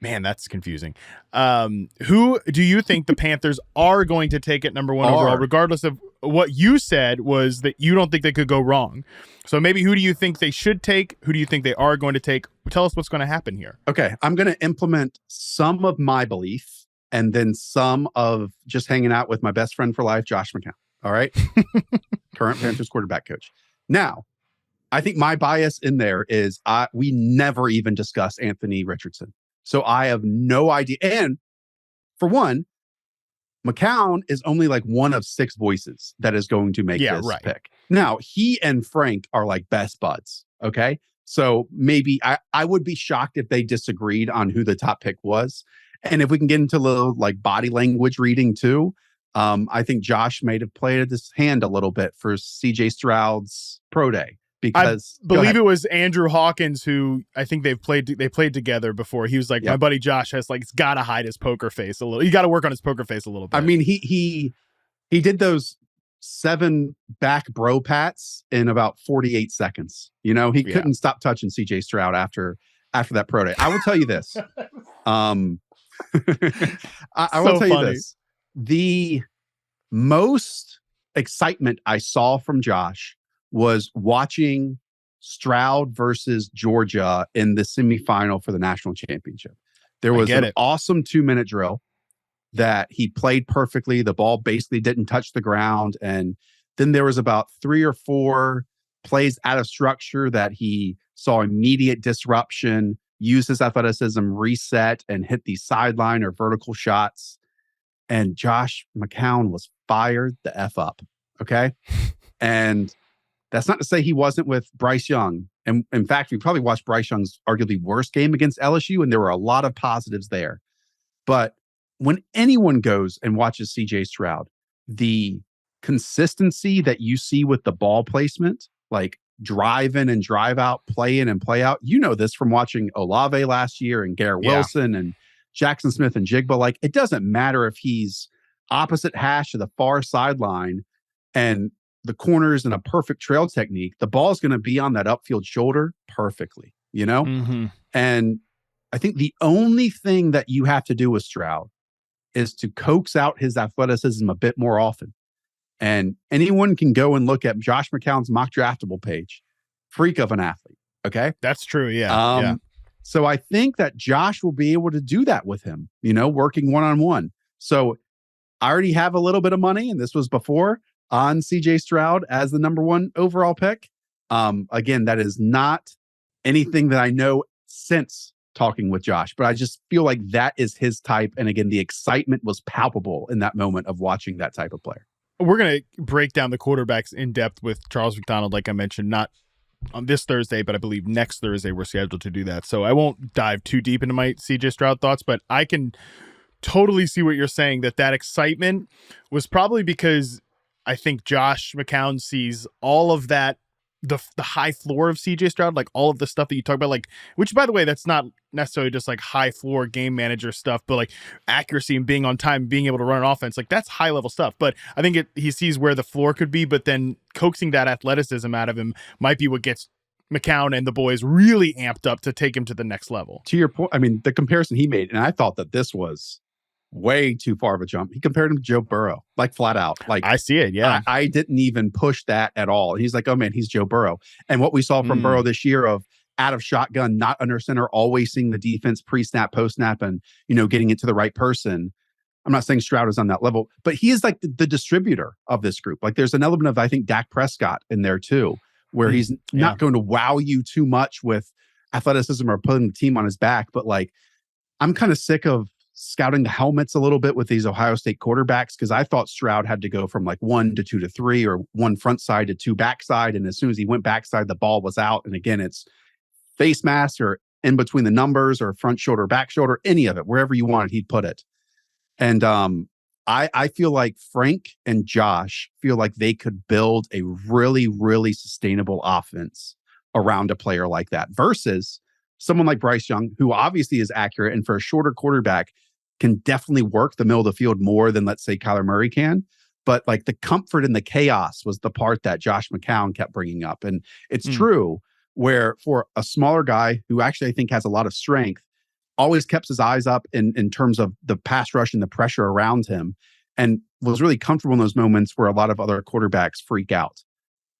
Man, that's confusing. Who do you think the Panthers are going to take at number 1 overall, regardless of what you said was that you don't think they could go wrong? So maybe who do you think they should take? Who do you think they are going to take? Tell us what's going to happen here. Okay, I'm going to implement some of my belief and then some of just hanging out with my best friend for life, Josh McCown. All right? Current Panthers quarterback coach. Now, I think my bias in there is we never even discussed Anthony Richardson. So I have no idea. And for one, McCown is only like one of 6 voices that is going to make this pick. Now, he and Frank are like best buds. Okay. So maybe I would be shocked if they disagreed on who the top pick was. And if we can get into a little like body language reading too, I think Josh may have played his hand a little bit for CJ Stroud's pro day. Because I believe it was Andrew Hawkins who I think they played together before. He was like, my buddy Josh has like, he's got to hide his poker face a little. You got to work on his poker face a little bit. I mean, he did those 7 back bro pats in about 48 seconds. He couldn't stop touching CJ Stroud after that pro day. I will tell you this. I will tell you this. The most excitement I saw from Josh was watching Stroud versus Georgia in the semifinal for the national championship. There was an awesome 2-minute drill that he played perfectly. The ball basically didn't touch the ground. And then there was about 3 or 4 plays out of structure that he saw immediate disruption, used his athleticism, reset, and hit these sideline or vertical shots. And Josh McCown was fired the F up. Okay. And that's not to say he wasn't with Bryce Young. And in fact, we probably watched Bryce Young's arguably worst game against LSU, and there were a lot of positives there. But when anyone goes and watches CJ Stroud, the consistency that you see with the ball placement, like drive in and drive out, play in and play out. You know this from watching Olave last year and Garrett Wilson and Jackson Smith and Jigba. Like, it doesn't matter if he's opposite hash to the far sideline and the corners in a perfect trail technique, the ball is going to be on that upfield shoulder perfectly, you know? Mm-hmm. And I think the only thing that you have to do with Stroud is to coax out his athleticism a bit more often. And anyone can go and look at Josh McCown's mock draftable page. Freak of an athlete. Okay. That's true. Yeah. So I think that Josh will be able to do that with him, you know, working one-on-one. So I already have a little bit of money, and this was before, on CJ Stroud as the number 1 overall pick. Again, that is not anything that I know since talking with Josh, but I just feel like that is his type. And again, the excitement was palpable in that moment of watching that type of player. We're going to break down the quarterbacks in depth with Charles McDonald, like I mentioned, not on this Thursday, but I believe next Thursday we're scheduled to do that. So I won't dive too deep into my CJ Stroud thoughts, but I can totally see what you're saying, that excitement was probably because I think Josh McCown sees all of that, the high floor of CJ Stroud, like all of the stuff that you talk about, like, which by the way, that's not necessarily just like high floor game manager stuff, but like accuracy and being on time, being able to run an offense, like that's high level stuff. But I think he sees where the floor could be, but then coaxing that athleticism out of him might be what gets McCown and the boys really amped up to take him to the next level. To your point, I mean, the comparison he made, and I thought that this was way too far of a jump. He compared him to Joe Burrow, like flat out. Like, I see it. Yeah. I didn't even push that at all. And he's like, oh man, he's Joe Burrow. And what we saw from Burrow this year of out of shotgun, not under center, always seeing the defense pre-snap, post-snap, and, you know, getting it to the right person. I'm not saying Stroud is on that level, but he is like the distributor of this group. Like, there's an element of, I think, Dak Prescott in there too, where he's not going to wow you too much with athleticism or putting the team on his back. But like, I'm kind of sick of scouting the helmets a little bit with these Ohio State quarterbacks, because I thought Stroud had to go from like 1 to 2 to 3 or 1 front side to 2 backside. And as soon as he went backside, the ball was out. And again, it's face mask or in between the numbers or front shoulder, back shoulder, any of it, wherever you wanted, he'd put it. And I feel like Frank and Josh feel like they could build a really, really sustainable offense around a player like that versus someone like Bryce Young, who obviously is accurate and for a shorter quarterback can definitely work the middle of the field more than, let's say, Kyler Murray can. But like the comfort in the chaos was the part that Josh McCown kept bringing up. And it's true where for a smaller guy who actually I think has a lot of strength, always kept his eyes up in terms of the pass rush and the pressure around him, and was really comfortable in those moments where a lot of other quarterbacks freak out.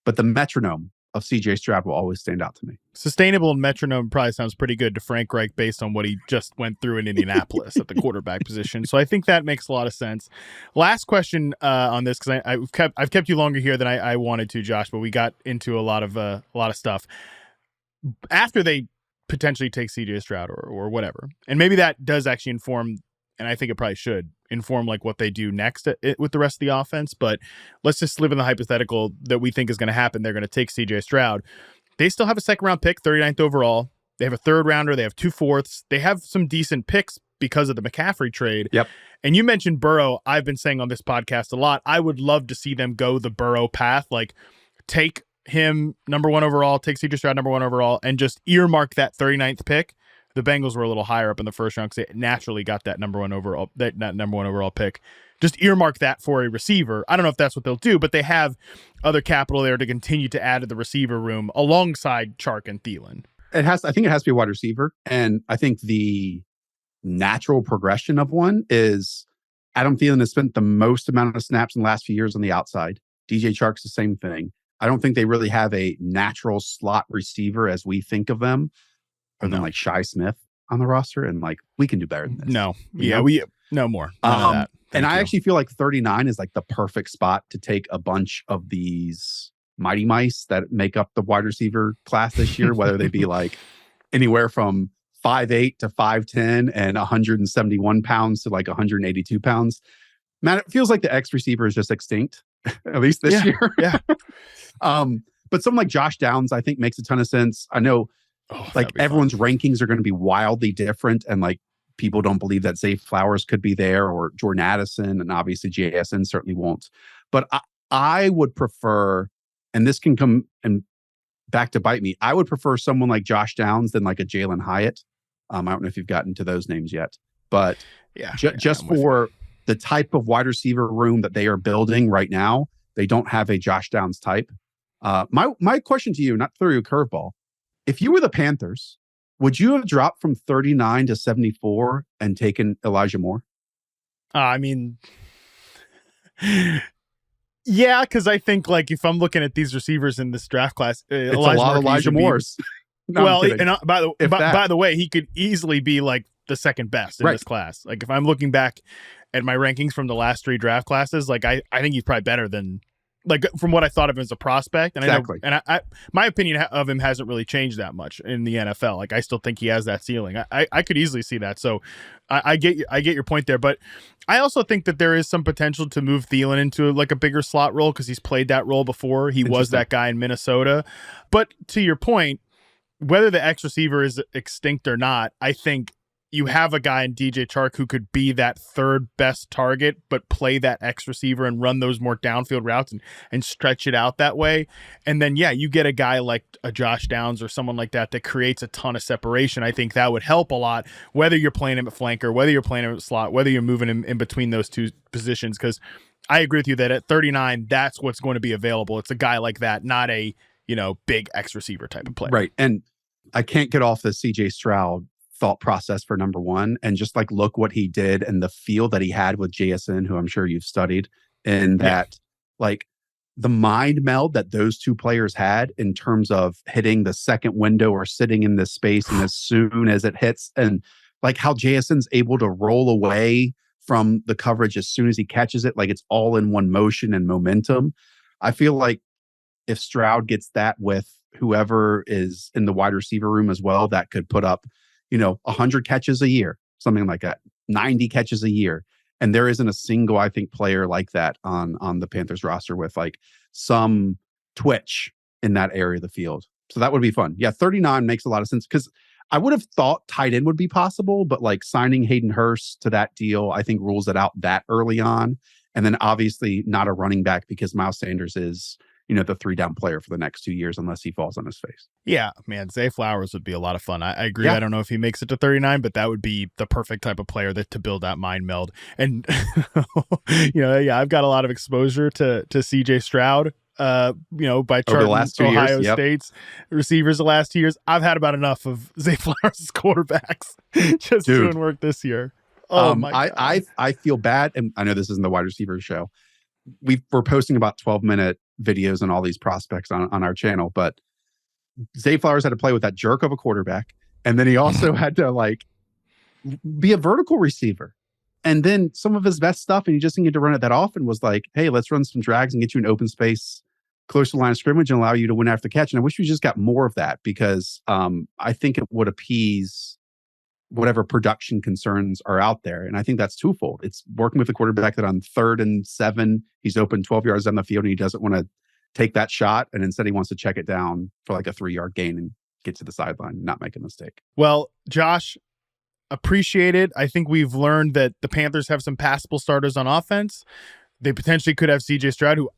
But the metronome of CJ Stroud will always stand out to me. Sustainable and metronome probably sounds pretty good to Frank Reich based on what he just went through in Indianapolis at the quarterback position. So I think that makes a lot of sense. Last question on this, because I've kept you longer here than I wanted to, Josh, but we got into a lot of stuff. After they potentially take CJ Stroud or whatever, and maybe that does actually inform, and I think it probably should inform like what they do next with the rest of the offense. But let's just live in the hypothetical that we think is going to happen. They're going to take CJ Stroud. They still have a second round pick, 39th overall. They have a third rounder. They have 2 fourths. They have some decent picks because of the McCaffrey trade. Yep. And you mentioned Burrow. I've been saying on this podcast a lot, I would love to see them go the Burrow path. Like, take him number 1 overall, take CJ Stroud number 1 overall, and just earmark that 39th pick. The Bengals were a little higher up in the first round because they naturally got that number 1 overall, that number 1 overall pick. Just earmark that for a receiver. I don't know if that's what they'll do, but they have other capital there to continue to add to the receiver room alongside Chark and Thielen. I think it has to be a wide receiver. And I think the natural progression of one is Adam Thielen has spent the most amount of snaps in the last few years on the outside. DJ Chark's the same thing. I don't think they really have a natural slot receiver as we think of them, other than like Shi Smith on the roster. And like, we can do better than this. No. Yeah, we no more. None of that. And I actually feel like 39 is like the perfect spot to take a bunch of these mighty mice that make up the wide receiver class this year, whether they be like anywhere from 5'8" to 5'10" and 171 pounds to like 182 pounds. Matt, it feels like the X receiver is just extinct, at least this year. Yeah. But someone like Josh Downs, I think, makes a ton of sense. I know like everyone's rankings are going to be wildly different. And like people don't believe that Zay Flowers could be there, or Jordan Addison, and obviously JSN certainly won't. But I would prefer, and this can come and back to bite me, I would prefer someone like Josh Downs than like a Jalen Hyatt. I don't know if you've gotten to those names yet, but just for the type of wide receiver room that they are building right now, they don't have a Josh Downs type. My question to you, not to throw you a curveball, if you were the Panthers, would you have dropped from 39 to 74 and taken Elijah Moore? I mean, yeah, because I think like if I'm looking at these receivers in this draft class, it's a lot of Elijah Moores. No, well, and by the way, he could easily be like the second best in this class. Like if I'm looking back at my rankings from the last 3 draft classes, like I think he's probably better than, like, from what I thought of him as a prospect. And exactly. I know, and my opinion of him hasn't really changed that much in the NFL. Like I still think he has that ceiling. I could easily see that. So I get your point there, but I also think that there is some potential to move Thielen into like a bigger slot role because he's played that role before. He was that guy in Minnesota. But to your point, whether the X receiver is extinct or not, I think you have a guy in DJ Chark who could be that third best target, but play that X receiver and run those more downfield routes and stretch it out that way. And then, yeah, you get a guy like a Josh Downs or someone like that creates a ton of separation. I think that would help a lot, whether you're playing him at flanker, whether you're playing him at slot, whether you're moving him in between those two positions. Because I agree with you that at 39, that's what's going to be available. It's a guy like that, not a, big X receiver type of player. Right. And I can't get off the CJ Stroud thought process for number one, and just like look what he did and the feel that he had with JSN, who I'm sure you've studied, and that like the mind meld that those two players had in terms of hitting the second window or sitting in this space, and as soon as it hits, and like how JSN's able to roll away from the coverage as soon as he catches it, like it's all in one motion and momentum. I feel like if Stroud gets that with whoever is in the wide receiver room as well, that could put up 100 catches a year, something like that, 90 catches a year. And there isn't a single, I think, player like that on the Panthers roster with like some twitch in that area of the field. So that would be fun. Yeah, 39 makes a lot of sense because I would have thought tight end would be possible, but like signing Hayden Hurst to that deal, I think rules it out that early on. And then obviously not a running back because Miles Sanders is the 3-down player for the next 2 years unless he falls on his face. Yeah, man, Zay Flowers would be a lot of fun. I agree. Yeah. I don't know if he makes it to 39, but that would be the perfect type of player to build that mind meld. And, I've got a lot of exposure to CJ Stroud, by charting Ohio State's receivers the last 2 years. I've had about enough of Zay Flowers' quarterbacks just doing work this year. Oh, my God. I feel bad, and I know this isn't the wide receiver show. We're posting about 12-minute videos on all these prospects on our channel, but Zay Flowers had to play with that jerk of a quarterback, and then he also had to like be a vertical receiver. And then some of his best stuff, and he just didn't get to run it that often, was like, hey, let's run some drags and get you an open space close to the line of scrimmage and allow you to win after the catch. And I wish we just got more of that because I think it would appease whatever production concerns are out there. And I think that's twofold. It's working with a quarterback that on 3rd and 7, he's open 12 yards down the field and he doesn't want to take that shot. And instead he wants to check it down for like a 3-yard gain and get to the sideline and not make a mistake. Well, Josh, appreciate it. I think we've learned that the Panthers have some passable starters on offense. They potentially could have CJ Stroud, who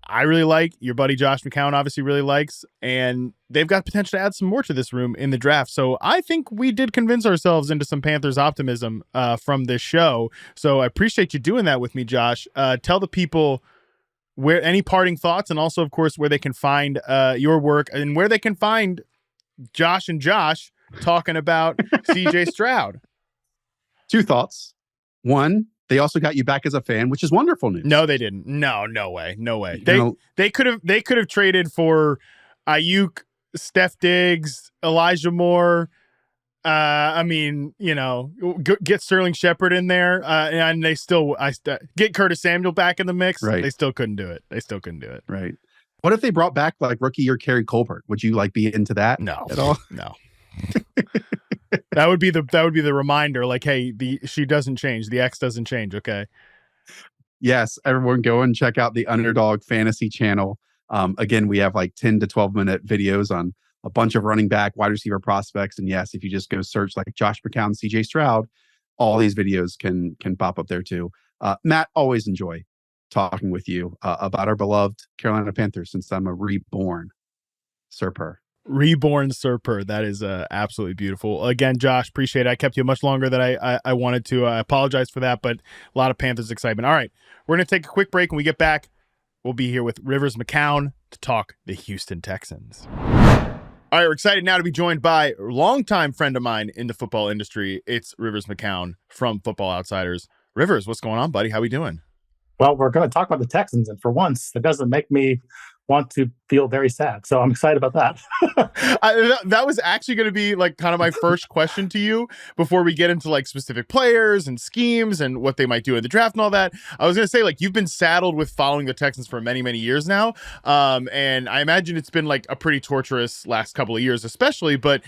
I really like. Your buddy Josh McCown obviously really likes, and they've got potential to add some more to this room in the draft. So I think we did convince ourselves into some Panthers optimism from this show. So I appreciate you doing that with me, Josh. Tell the people where any parting thoughts, and also, of course, where they can find your work and where they can find Josh and Josh talking about CJ Stroud. 2 thoughts. 1, they also got you back as a fan, which is wonderful news. No, they didn't. No way. They could have traded for Ayuk, Steph Diggs, Elijah Moore. Get Sterling Shepard in there, and they still get Curtis Samuel back in the mix. Right. They still couldn't do it. Right. What if they brought back like rookie year Kerry Colbert? Would you like be into that? No, at all? No. That would be the reminder. Like, hey, she doesn't change. The X doesn't change. Okay. Yes, everyone go and check out the Underdog Fantasy channel. Again, we have like 10 to 12 minute videos on a bunch of running back, wide receiver prospects. And yes, if you just go search like Josh McCown, CJ Stroud, all these videos can pop up there too. Matt, always enjoy talking with you about our beloved Carolina Panthers since I'm a reborn Serper. Reborn Serper. That is absolutely beautiful. Again, Josh, appreciate it. I kept you much longer than I wanted to. I apologize for that, but a lot of Panthers excitement. All right, we're going to take a quick break. When we get back, we'll be here with Rivers McCown to talk the Houston Texans. All right, we're excited now to be joined by a longtime friend of mine in the football industry. It's Rivers McCown from Football Outsiders. Rivers, what's going on, buddy? How we doing? Well, we're going to talk about the Texans, and for once, it doesn't make me want to feel very sad. So I'm excited about that. That was actually going to be like kind of my first question to you before we get into like specific players and schemes and what they might do in the draft and all that. I was going to say, like, you've been saddled with following the Texans for many, many years now. And I imagine it's been like a pretty torturous last couple of years, especially, but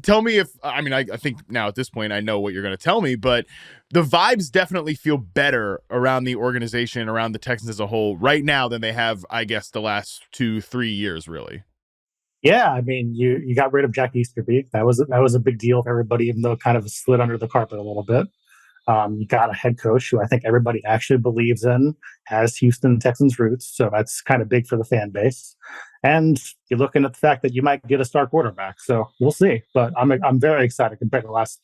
tell me if, I mean, I think now at this point, I know what you're going to tell me, but the vibes definitely feel better around the organization, around the Texans as a whole right now than they have, I guess, the last 2-3 years, really. Yeah, I mean, you got rid of Jack Easterby. That was a big deal for everybody, even though it kind of slid under the carpet a little bit. You got a head coach who I think everybody actually believes in, has Houston Texans roots, so that's kind of big for the fan base. And you're looking at the fact that you might get a star quarterback, so we'll see. But I'm very excited compared to the last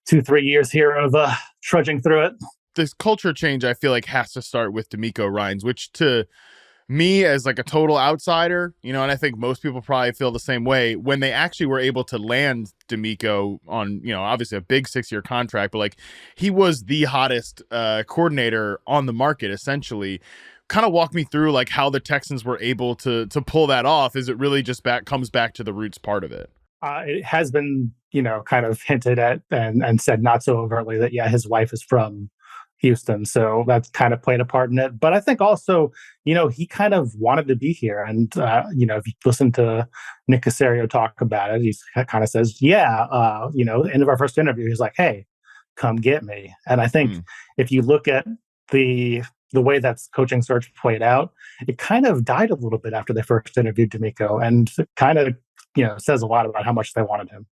2-3 years here of trudging through it. This culture change, I feel like, has to start with D'Amico Ryans, which to me as like a total outsider, you know, and I think most people probably feel the same way when they actually were able to land D'Amico on, you know, obviously a big 6-year contract, but like he was the hottest coordinator on the market, essentially. Kind of walk me through like how the Texans were able to pull that off. Is it really just comes back to the roots part of it? It has been, you know, kind of hinted at and said not so overtly that, yeah, his wife is from Houston. So that's kind of played a part in it. But I think also, you know, he kind of wanted to be here. And, you know, if you listen to Nick Caserio talk about it, he kind of says, yeah, you know, end of our first interview, he's like, hey, come get me. And I think if you look at the way that coaching search played out, it kind of died a little bit after they first interviewed D'Amico, and kind of, you know, says a lot about how much they wanted him.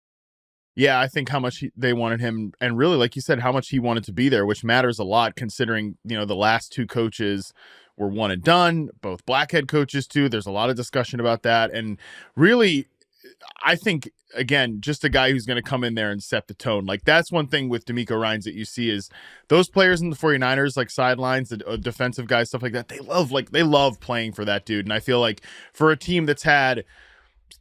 Yeah, I think how much they wanted him, and really, like you said, how much he wanted to be there, which matters a lot considering, you know, the last two coaches were one and done, both black head coaches too. There's a lot of discussion about that. And really, I think, again, just a guy who's going to come in there and set the tone. Like, that's one thing with D'Amico Ryans that you see is those players in the 49ers, like sidelines, the defensive guys, stuff like that, they love playing for that dude. And I feel like for a team that's had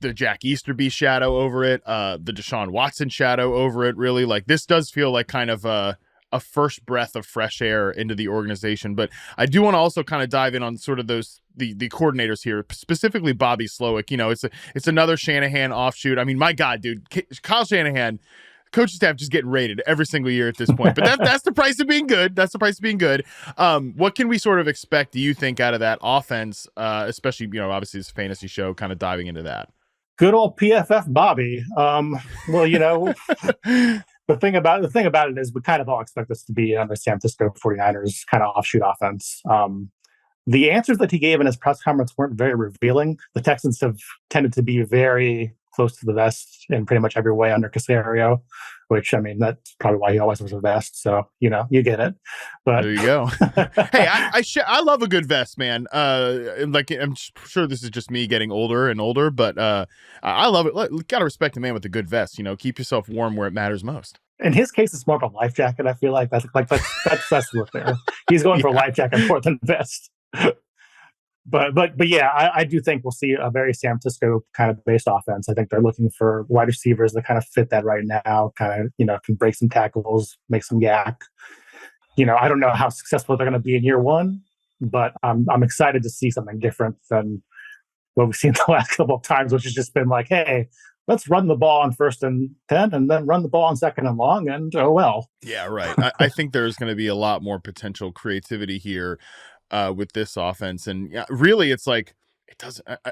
the Jack Easterby shadow over it, the Deshaun Watson shadow over it, really, like, this does feel like kind of a first breath of fresh air into the organization. But I do want to also kind of dive in on sort of those the coordinators here, specifically Bobby Slowick. You know, it's another Shanahan offshoot. I mean, my God, dude, Kyle Shanahan, coaching staff just getting rated every single year at this point. But that's the price of being good. That's the price of being good. What can we sort of expect, do you think, out of that offense, especially, you know, obviously this fantasy show, kind of diving into that? Good old PFF Bobby. Well, you know, the thing about it is we kind of all expect this to be another San Francisco 49ers kind of offshoot offense. The answers that he gave in his press conference weren't very revealing. The Texans have tended to be very close to the vest in pretty much every way under Caserio, which, I mean, that's probably why he always was a vest. So, you know, you get it. But there you go. Hey, I love a good vest, man. Like, I'm sure this is just me getting older and older, but I love it. Look, gotta respect a man with a good vest. You know, keep yourself warm where it matters most. In his case, it's more of a life jacket. I feel like that's look there. He's going for a life jacket more than vest. But yeah, I do think we'll see a very San Francisco kind of based offense. I think they're looking for wide receivers that kind of fit that right now, kind of, you know, can break some tackles, make some yak. You know, I don't know how successful they're going to be in year one, but I'm excited to see something different than what we've seen the last couple of times, which has just been like, hey, let's run the ball on 1st and 10 and then run the ball on 2nd and long, and oh well. Yeah, right. I think there's going to be a lot more potential creativity here with this offense. And yeah, really, it's like,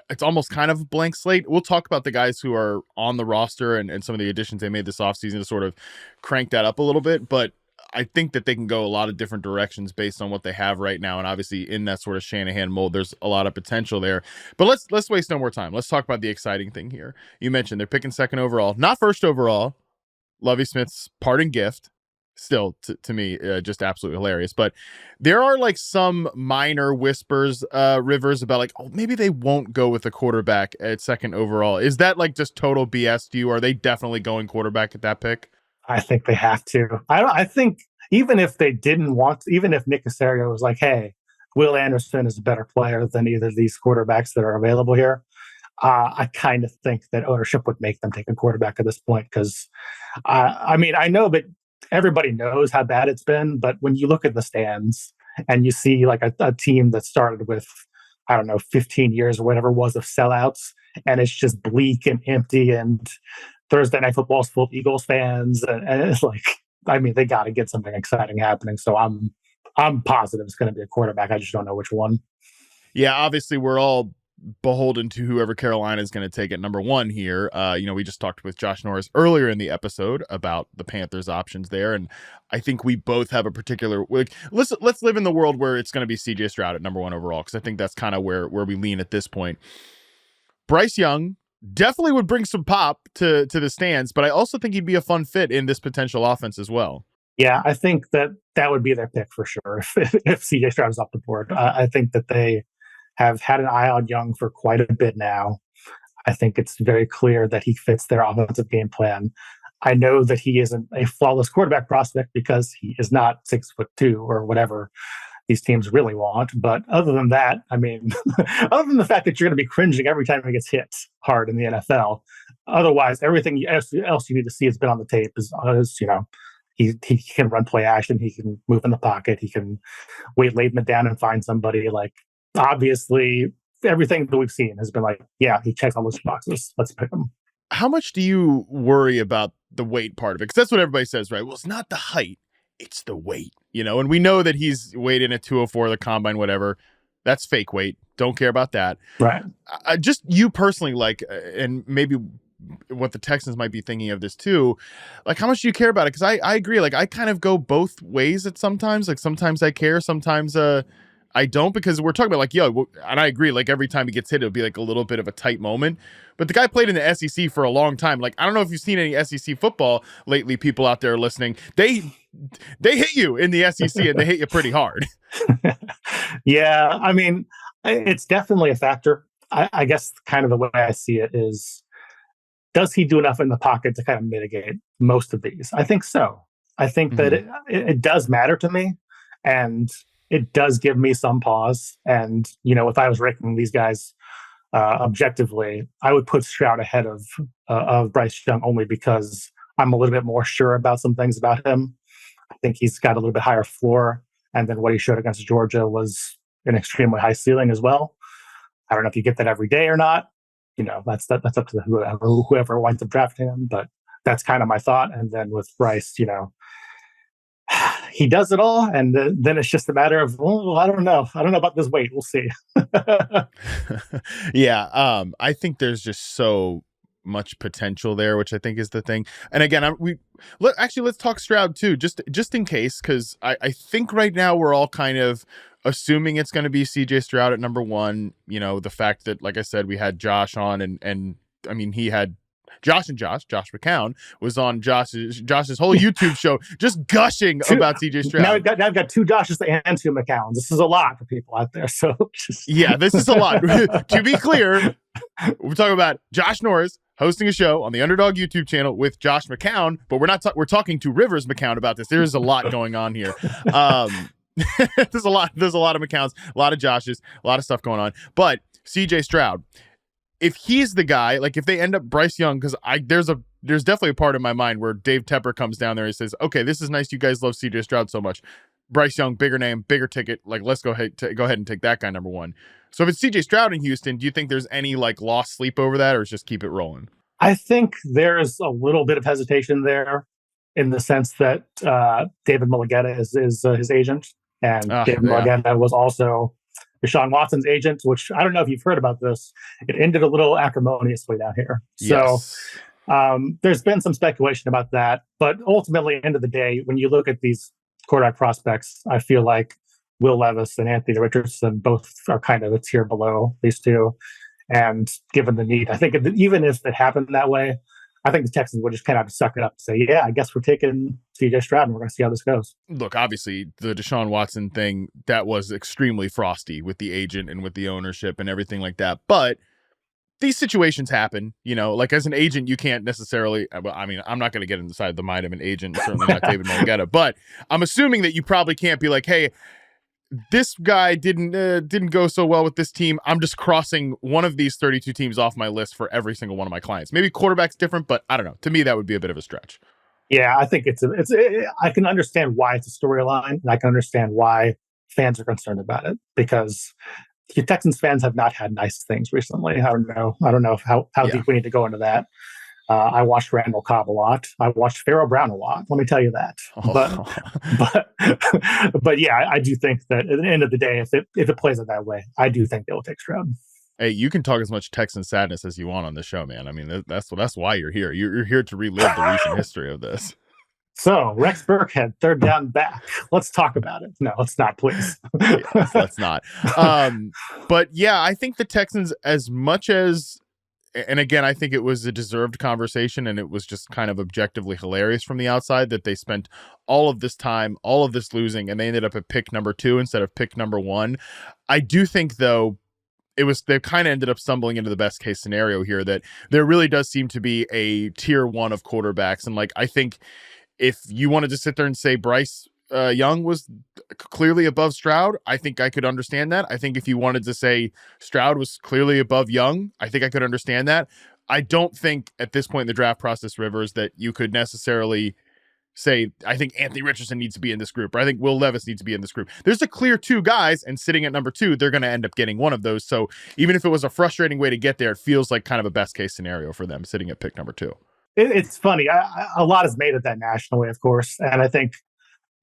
it's almost kind of a blank slate. We'll talk about the guys who are on the roster and some of the additions they made this offseason to sort of crank that up a little bit. But I think that they can go a lot of different directions based on what they have right now. And obviously in that sort of Shanahan mold, there's a lot of potential there. But let's waste no more time. Let's talk about the exciting thing here. You mentioned they're picking second overall, not first overall. Lovie Smith's parting gift. Still, to me, just absolutely hilarious. But there are like some minor whispers, Rivers, about like, oh, maybe they won't go with a quarterback at second overall. Is that like just total BS to you? Are they definitely going quarterback at that pick? I think they have to. I think even if they didn't want, even if Nick Caserio was like, hey, Will Anderson is a better player than either of these quarterbacks that are available here, I kind of think that ownership would make them take a quarterback at this point because, I mean, I know that everybody knows how bad it's been, but when you look at the stands and you see like a team that started with, I don't know, 15 years or whatever it was of sellouts, and it's just bleak and empty, and Thursday Night Football is full of Eagles fans, and it's like, I mean, they got to get something exciting happening. So I'm positive it's going to be a quarterback. I just don't know which one. Yeah, obviously we're all beholden to whoever Carolina is going to take at number one here. We just talked with Josh Norris earlier in the episode about the Panthers options there, and I think we both have a particular like. Let's live in the world where it's going to be CJ Stroud at number one overall, because I think that's kind of where we lean at this point. Bryce Young definitely would bring some pop to the stands, but I also think he'd be a fun fit in this potential offense as well. Yeah, I think that would be their pick for sure if CJ Stroud is off the board. I think that they have had an eye on Young for quite a bit now. I think it's very clear that he fits their offensive game plan. I know that he isn't a flawless quarterback prospect because he is not 6'2" or whatever these teams really want. But other than that, I mean, other than the fact that you're going to be cringing every time he gets hit hard in the NFL, otherwise everything else you need to see has been on the tape is he can run play action, he can move in the pocket, he can wait late in the down and find somebody. Like, obviously everything that we've seen has been like, yeah, he checks all those boxes, let's pick him. How much do you worry about the weight part of it? Because that's what everybody says, right? Well, it's not the height, it's the weight, and we know that he's weighed in at 204, the combine, whatever. That's fake weight. Don't care about that. Right. Just you personally, like, and maybe what the Texans might be thinking of this too, like, how much do you care about it? Because I agree, like, I kind of go both ways at sometimes. Like, sometimes I care, sometimes I don't, because we're talking about like, and I agree, like every time he gets hit, it'll be like a little bit of a tight moment. But the guy played in the SEC for a long time. Like, I don't know if you've seen any SEC football lately, people out there listening. They hit you in the SEC and they hit you pretty hard. Yeah, I mean, it's definitely a factor. I guess kind of the way I see it is, does he do enough in the pocket to kind of mitigate most of these? I think so. I think that it does matter to me, and it does give me some pause. And, if I was ranking these guys objectively, I would put Stroud ahead of Bryce Young only because I'm a little bit more sure about some things about him. I think he's got a little bit higher floor. And then what he showed against Georgia was an extremely high ceiling as well. I don't know if you get that every day or not. That's up to whoever winds up drafting him. But that's kind of my thought. And then with Bryce, he does it all, and then it's just a matter of, I don't know about this weight. We'll see. Yeah, I think there's just so much potential there, which I think is the thing. And again, let's talk Stroud too, just in case, because I think right now we're all kind of assuming it's going to be CJ Stroud at number one. The fact that, like I said, we had Josh on, and I mean, he had Josh McCown was on Josh's whole YouTube show, just gushing about CJ Stroud. Now I've got two Joshes and two McCowns. This is a lot for people out there. So yeah, this is a lot. To be clear, we're talking about Josh Norris hosting a show on the Underdog YouTube channel with Josh McCown, but we're talking to Rivers McCown about this. There's a lot going on here. There's a lot of McCowns, a lot of Joshes, a lot of stuff going on. But CJ Stroud, if he's the guy, like if they end up Bryce Young, because there's definitely a part of my mind where Dave Tepper comes down there and says, okay, this is nice, you guys love CJ Stroud so much. Bryce Young, bigger name, bigger ticket, like let's go ahead and take that guy number one. So if it's CJ Stroud in Houston, do you think there's any like lost sleep over that, or just keep it rolling? I think there's a little bit of hesitation there, in the sense that David Mulligetta is his agent, and David Mulligetta was also Deshaun Watson's agent, which I don't know if you've heard about this. It ended a little acrimoniously down here. Yes. So there's been some speculation about that. But ultimately, at the end of the day, when you look at these quarterback prospects, I feel like Will Levis and Anthony Richardson both are kind of a tier below these two. And given the need, I think even if it happened that way, I think the Texans would just kind of suck it up and say, yeah, I guess we're taking CJ Stroud and we're going to see how this goes. Look, obviously, the Deshaun Watson thing, that was extremely frosty with the agent and with the ownership and everything like that. But these situations happen, like as an agent, you can't necessarily, I mean, I'm not going to get inside the mind of an agent, certainly not David Mulligetta, but I'm assuming that you probably can't be like, hey, this guy didn't go so well with this team. I'm just crossing one of these 32 teams off my list for every single one of my clients. Maybe quarterback's different, but I don't know. To me, that would be a bit of a stretch. Yeah, I think I can understand why it's a storyline, and I can understand why fans are concerned about it, because the Texans fans have not had nice things recently. I don't know how deep we need to go into that. I watched Randall Cobb a lot. I watched Pharaoh Brown a lot. Let me tell you that. But yeah, I do think that at the end of the day, if it plays it that way, I do think they will take Stroud. Hey, you can talk as much Texan sadness as you want on this show, man. I mean, that's why you're here. You're here to relive the recent history of this. So Rex Burkhead, third down back. Let's talk about it. No, let's not, please. Yes, let's not. But yeah, I think the Texans, as much as, and again, I think it was a deserved conversation, and it was just kind of objectively hilarious from the outside that they spent all of this time, all of this losing, and they ended up at pick number 2 instead of pick number 1. I do think, though, they kind of ended up stumbling into the best case scenario here, that there really does seem to be a tier 1 of quarterbacks. And like, I think if you wanted to sit there and say Bryce Young was clearly above Stroud, I think I could understand that. I think if you wanted to say Stroud was clearly above Young, I think I could understand that. I don't think at this point in the draft process, Rivers, that you could necessarily say, I think Anthony Richardson needs to be in this group, or I think Will Levis needs to be in this group. There's a clear 2 guys, and sitting at number 2, they're going to end up getting one of those. So even if it was a frustrating way to get there, it feels like kind of a best case scenario for them sitting at pick number 2. It's funny. A lot is made of that nationally, of course. And I think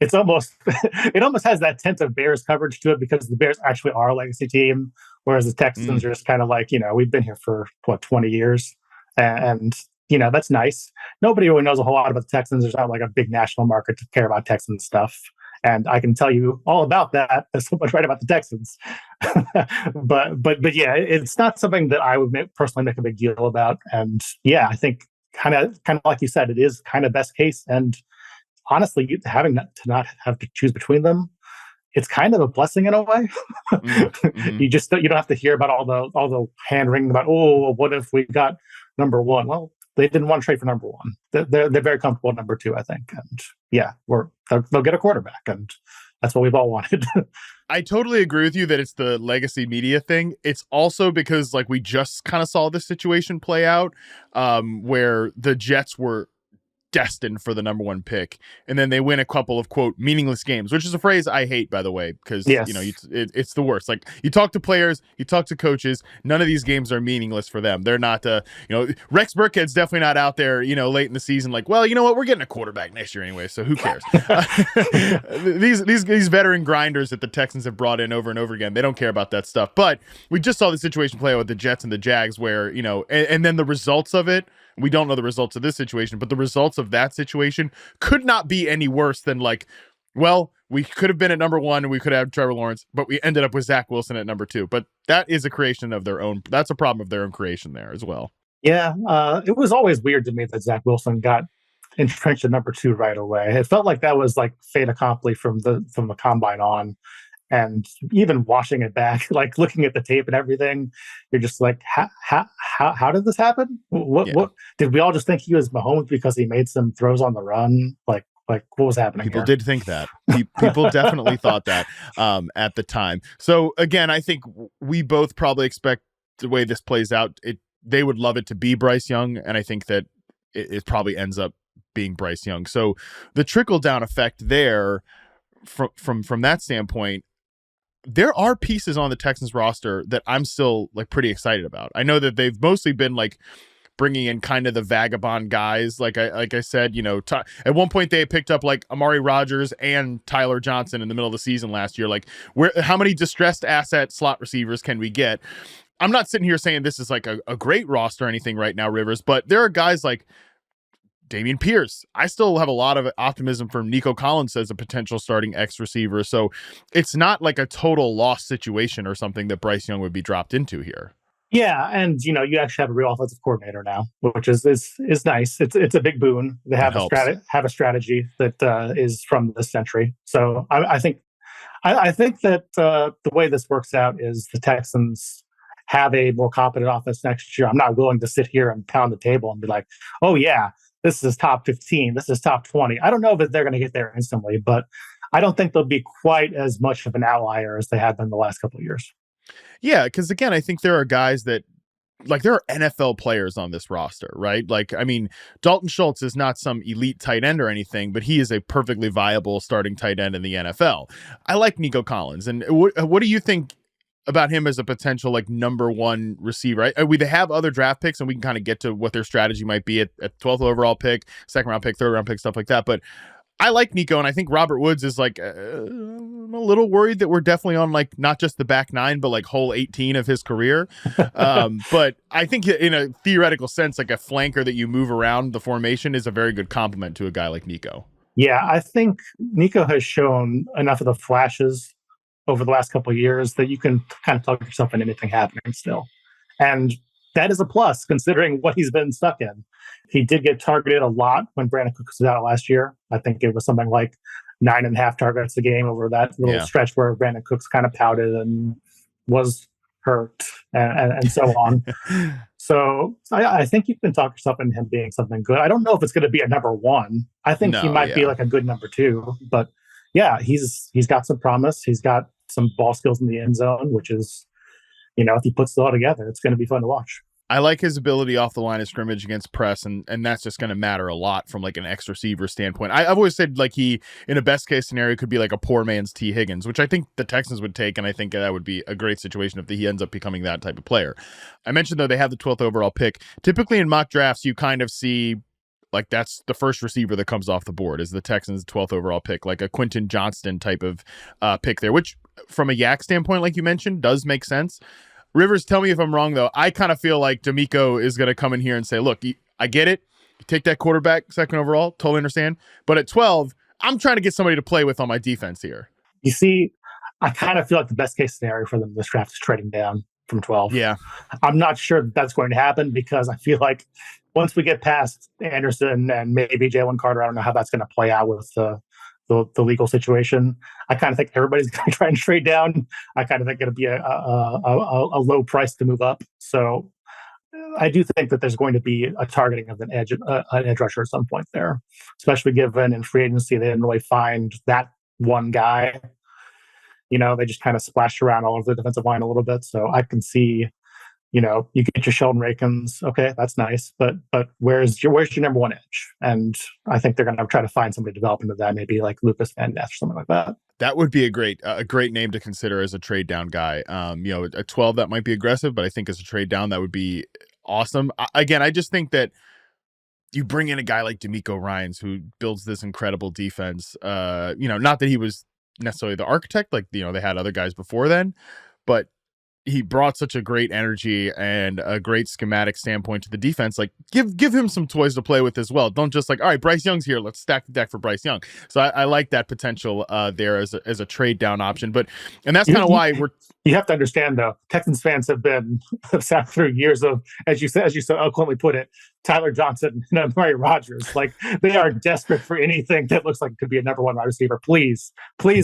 it almost has that tint of Bears coverage to it, because the Bears actually are a legacy team, whereas the Texans are just kind of like, we've been here for 20 years. And that's nice. Nobody really knows a whole lot about the Texans. There's not like a big national market to care about Texans stuff. And I can tell you all about that. There's so much right about the Texans. but yeah, it's not something that I would personally make a big deal about. And yeah, I think kind of like you said, it is kind of best case. And honestly, having to not have to choose between them, it's kind of a blessing in a way. Mm-hmm. You don't have to hear about all the hand wringing about, oh, what if we got number 1? Well, they didn't want to trade for number 1. They're very comfortable at number 2, I think. And yeah, they'll get a quarterback, and that's what we've all wanted. I totally agree with you that it's the legacy media thing. It's also because like we just kind of saw this situation play out where the Jets were destined for the number 1 pick, and then they win a couple of quote meaningless games, which is a phrase I hate, by the way, because it's the worst. Like, you talk to players, you talk to coaches, none of these games are meaningless for them. They're not Rex Burkhead's definitely not out there late in the season like, well, you know what, we're getting a quarterback next year anyway, so who cares. These veteran grinders that the Texans have brought in over and over again, they don't care about that stuff. But we just saw the situation play out with the Jets and the Jags where and then the results of it, we don't know the results of this situation, but the results of that situation could not be any worse than like, well, we could have been at number 1 and we could have Trevor Lawrence, but we ended up with Zach Wilson at number 2. But that is a creation of their own. That's a problem of their own creation there as well. Yeah. It was always weird to me that Zach Wilson got entrenched at number 2 right away. It felt like that was like fait accompli from the combine on. And even watching it back, like looking at the tape and everything, you're just like, how did this happen? What did we all just think he was Mahomes because he made some throws on the run? Like what was happening? People did think that. People definitely thought that at the time. So again, I think we both probably expect the way this plays out, they would love it to be Bryce Young, and I think that it probably ends up being Bryce Young. So the trickle down effect there, from that standpoint, there are pieces on the Texans roster that I'm still like pretty excited about. I know that they've mostly been like bringing in kind of the vagabond guys. Like I said, at one point they picked up like Amari Rodgers and Tyler Johnson in the middle of the season last year. Like, how many distressed asset slot receivers can we get? I'm not sitting here saying this is like a great roster or anything right now, Rivers, but there are guys like Dameon Pierce. I still have a lot of optimism for Nico Collins as a potential starting X receiver. So it's not like a total loss situation or something that Bryce Young would be dropped into here. Yeah, and you actually have a real offensive coordinator now, which is nice. It's a big boon. They have a strategy that is from this century. So I think that the way this works out is the Texans have a more competent offense next year. I'm not willing to sit here and pound the table and be like, oh yeah, this is top 15, this is top 20. I don't know that they're going to get there instantly, but I don't think they'll be quite as much of an outlier as they have been the last couple of years. Yeah, because again, I think there are guys that, like, there are NFL players on this roster, right? Like, I mean, Dalton Schultz is not some elite tight end or anything, but he is a perfectly viable starting tight end in the NFL. I like Nico Collins. And what do you think about him as a potential, like, number one receiver? They have other draft picks, and we can kind of get to what their strategy might be at 12th overall pick, second round pick, third round pick, stuff like that. But I like Nico, and I think Robert Woods is like, I'm a little worried that we're definitely on, like, not just the back nine, but like hole 18 of his career. But I think in a theoretical sense, like a flanker that you move around the formation is a very good compliment to a guy like Nico. Yeah, I think Nico has shown enough of the flashes over the last couple of years that you can kind of talk yourself into anything happening still. And that is a plus considering what he's been stuck in. He did get targeted a lot when Brandon Cooks was out last year. I think it was something like 9.5 targets a game over that little stretch where Brandon Cooks kind of pouted and was hurt and so on. So I think you can talk yourself into him being something good. I don't know if it's going to be a number one. I think he might be like a good number two. But yeah, he's got some promise. He's got some ball skills in the end zone, which is, if he puts it all together, it's going to be fun to watch. I like his ability off the line of scrimmage against press, and that's just going to matter a lot from like an X receiver standpoint. I've always said like he, in a best case scenario, could be like a poor man's T. Higgins, which I think the Texans would take, and I think that would be a great situation if he ends up becoming that type of player. I mentioned, though, they have the 12th overall pick. Typically in mock drafts, you kind of see like that's the first receiver that comes off the board is the Texans' 12th overall pick, like a Quentin Johnston type of pick there, which from a Yak standpoint, like you mentioned, does make sense. Rivers, tell me if I'm wrong, though. I kind of feel like D'Amico is going to come in here and say, look, I get it. You take that quarterback second overall. Totally understand. But at 12, I'm trying to get somebody to play with on my defense here. You see, I kind of feel like the best case scenario for them this draft is trading down from 12. Yeah. I'm not sure that's going to happen because I feel like once we get past Anderson and maybe Jalen Carter, I don't know how that's going to play out with the legal situation. I kind of think everybody's going to try and trade down. I kind of think it'll be a low price to move up. So I do think that there's going to be a targeting of an edge rusher at some point there, especially given in free agency they didn't really find that one guy. They just kind of splashed around all over the defensive line a little bit. So I can see, you get your Sheldon Rakins. Okay, that's nice. But where's your number one edge? And I think they're going to try to find somebody to develop into that, maybe like Lucas Van Ness or something like that. That would be a great name to consider as a trade down guy. At 12, that might be aggressive, but I think as a trade down, that would be awesome. Again, I just think that you bring in a guy like D'Amico Ryans who builds this incredible defense. Not that he was necessarily the architect, like, they had other guys before then, but he brought such a great energy and a great schematic standpoint to the defense. Like, give him some toys to play with as well. Don't just like, all right, Bryce Young's here, let's stack the deck for Bryce Young. So I like that potential there as a trade down option. And that's kind of why you have to understand, though, Texans fans have sat through years of, as you so eloquently put it, Tyler Johnson and Amari Rodgers. Like, they are desperate for anything that looks like it could be a number one wide receiver. Please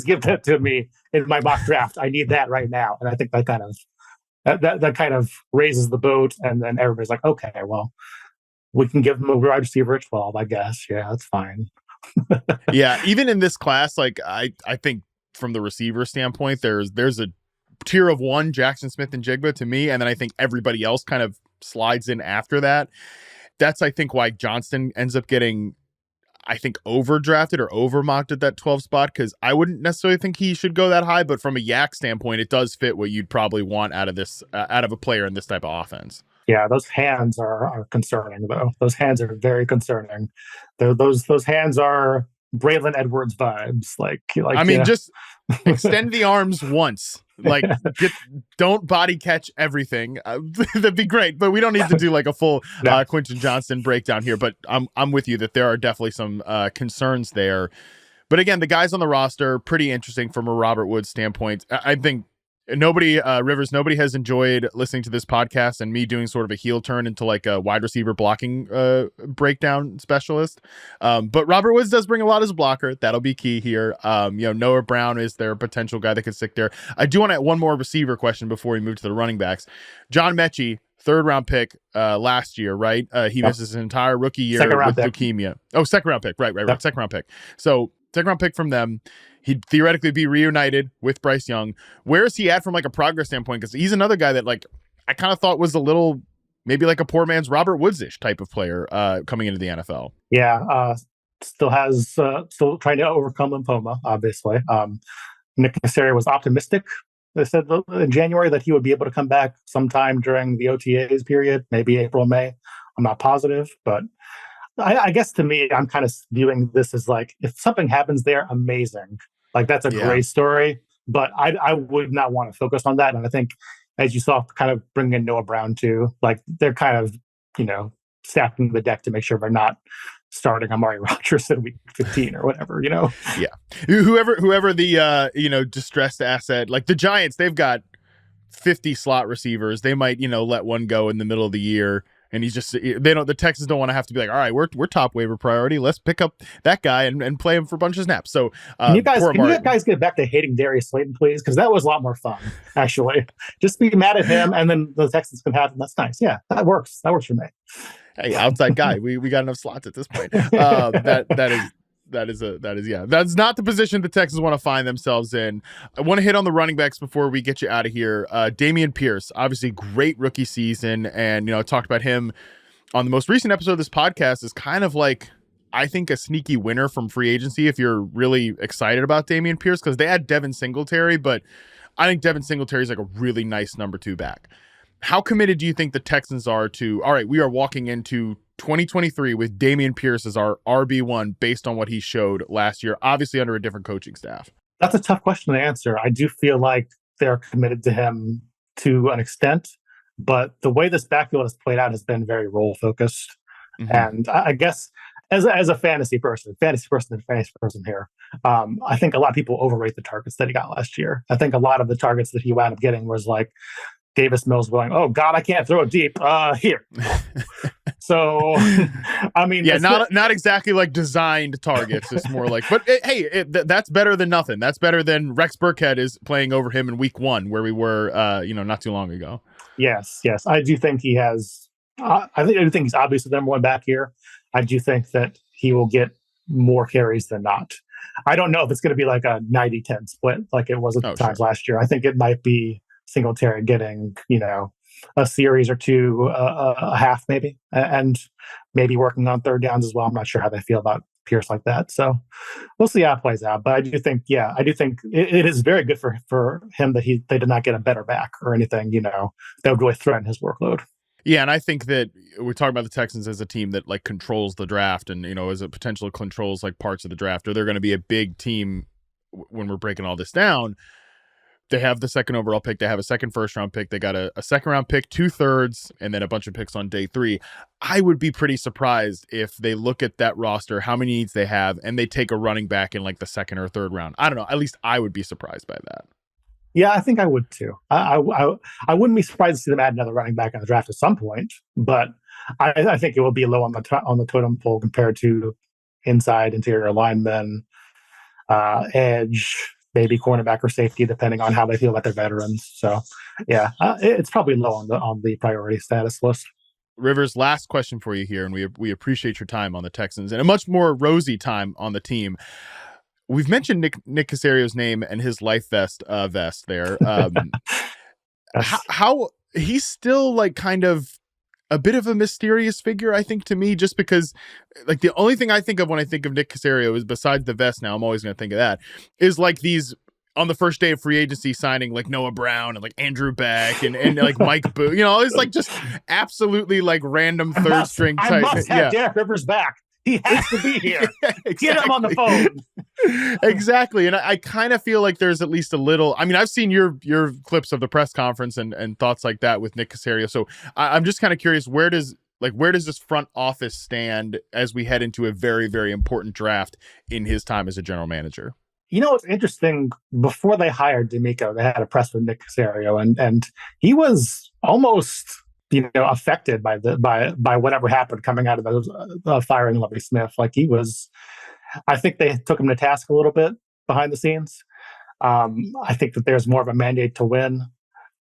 give that to me in my mock draft. I need that right now. And I think that kind of raises the boat, and then everybody's like, okay, well, we can give them a wide receiver at 12, I guess. Yeah, that's fine. Yeah, even in this class, like I think from the receiver standpoint, there's a tier of one, Jackson Smith and Jigba to me, and then I think everybody else kind of slides in after that. That's, I think, why Johnston ends up getting, I think, overdrafted or overmocked at that 12 spot, because I wouldn't necessarily think he should go that high, but from a Yak standpoint, it does fit what you'd probably want out of this, out of a player in this type of offense. Yeah, those hands are concerning, though. Those hands are very concerning. Those hands are Braylon Edwards vibes. Like I mean, just extend the arms once Like, don't body catch everything. That'd be great, but we don't need to do like a full Quentin Johnston breakdown here. But I'm with you that there are definitely some concerns there. But again, the guys on the roster, pretty interesting from a Robert Woods standpoint. I think nobody has enjoyed listening to this podcast and me doing sort of a heel turn into like a wide receiver blocking breakdown specialist. But Robert Woods does bring a lot as a blocker. That'll be key here. Noah Brown is their potential guy that could stick there. I do want to one more receiver question before we move to the running backs. John Mechie, 3rd round pick last year, right? He misses his entire rookie year with leukemia. Oh, 2nd round pick. Right. 2nd round pick. So 2nd round pick from them. He'd theoretically be reunited with Bryce Young. Where is he at from like a progress standpoint? Because he's another guy that like I kind of thought was a little maybe like a poor man's Robert Woods-ish type of player coming into the NFL. Yeah, still trying to overcome lymphoma, obviously. Nick Caserio was optimistic. They said in January that he would be able to come back sometime during the OTAs period, maybe April, May. I'm not positive, but I guess to me, I'm kind of viewing this as like, if something happens there, amazing. Like, that's a great story, but I would not want to focus on that. And I think, as you saw, kind of bringing in Noah Brown too, like they're kind of, stacking the deck to make sure they're not starting Amari Rodgers in week 15 or whatever, Yeah. Whoever the, distressed asset, like the Giants, they've got 50 slot receivers. They might, let one go in the middle of the year. And the Texans don't want to have to be like, all right, we're top waiver priority. Let's pick up that guy and play him for a bunch of snaps. So can you guys get back to hating Darius Slayton, please? Because that was a lot more fun, actually. Just be mad at him, and then the Texans can have him. That's nice. Yeah, that works. That works for me. Hey, outside guy. We got enough slots at this point. That's not the position the Texans want to find themselves in. I want to hit on the running backs before we get you out of here. Dameon Pierce, obviously great rookie season. And, I talked about him on the most recent episode of this podcast is kind of like, I think, a sneaky winner from free agency if you're really excited about Dameon Pierce, because they had Devin Singletary, but I think Devin Singletary is like a really nice number 2 back. How committed do you think the Texans are to, all right, we are walking into 2023 with Dameon Pierce as our RB1 based on what he showed last year, obviously under a different coaching staff? That's a tough question to answer. I do feel like they're committed to him to an extent, but the way this backfield has played out has been very role focused. Mm-hmm. And I guess as a fantasy person here, I think a lot of people overrate the targets that he got last year. I think a lot of the targets that he wound up getting was like Davis Mills going, oh God, I can't throw it deep. Here. So, I mean, not exactly like designed targets. It's more like, but that's better than nothing. That's better than Rex Burkhead is playing over him in week 1, where we were, not too long ago. Yes. I do think he has. I think he's obviously the number 1 back here. I do think that he will get more carries than not. I don't know if it's going to be like a 90-10 split like it was at times last year. I think it might be Singletary getting, a series or 2, a half maybe, and maybe working on 3rd downs as well. I'm not sure how they feel about Pierce like that. So we'll see how it plays out. But I do think it is very good for him that they did not get a better back or anything, that would really threaten his workload. Yeah, and I think that we're talking about the Texans as a team that like controls the draft and, as a potential controls like parts of the draft, or they're going to be a big team when we're breaking all this down. They have the 2nd overall pick. They have a 2nd first-round pick. They got a 2nd-round pick, 2 thirds, and then a bunch of picks on day 3. I would be pretty surprised if they look at that roster, how many needs they have, and they take a running back in like the 2nd or 3rd round. I don't know. At least I would be surprised by that. Yeah, I think I would too. I wouldn't be surprised to see them add another running back in the draft at some point, but I think it will be low on the totem pole compared to interior linemen, edge, maybe cornerback or safety, depending on how they feel about their veterans. So, yeah, it's probably low on the priority status list. Rivers, last question for you here, and we appreciate your time on the Texans and a much more rosy time on the team. We've mentioned Nick Caserio's name and his life vest there. How he's still like kind of a bit of a mysterious figure, I think, to me, just because like the only thing I think of when I think of Nick Caserio is, besides the vest, now I'm always going to think of that, is like these on the first day of free agency signing like Noah Brown and like Andrew Beck and like Mike Boo, it's like just absolutely like random third string type. I must have Derek Rivers back. He has to be here. Exactly. Get him on the phone. Exactly. And I kind of feel like there's at least a little, I mean, I've seen your clips of the press conference and thoughts like that with Nick Caserio. So I'm just kind of curious, where does this front office stand as we head into a very, very important draft in his time as a general manager? You know, it's interesting. Before they hired D'Amico, they had a press with Nick Caserio, and he was almost, affected by whatever happened coming out of the firing Lovie Smith. Like he was, I think they took him to task a little bit behind the scenes. I think that there's more of a mandate to win.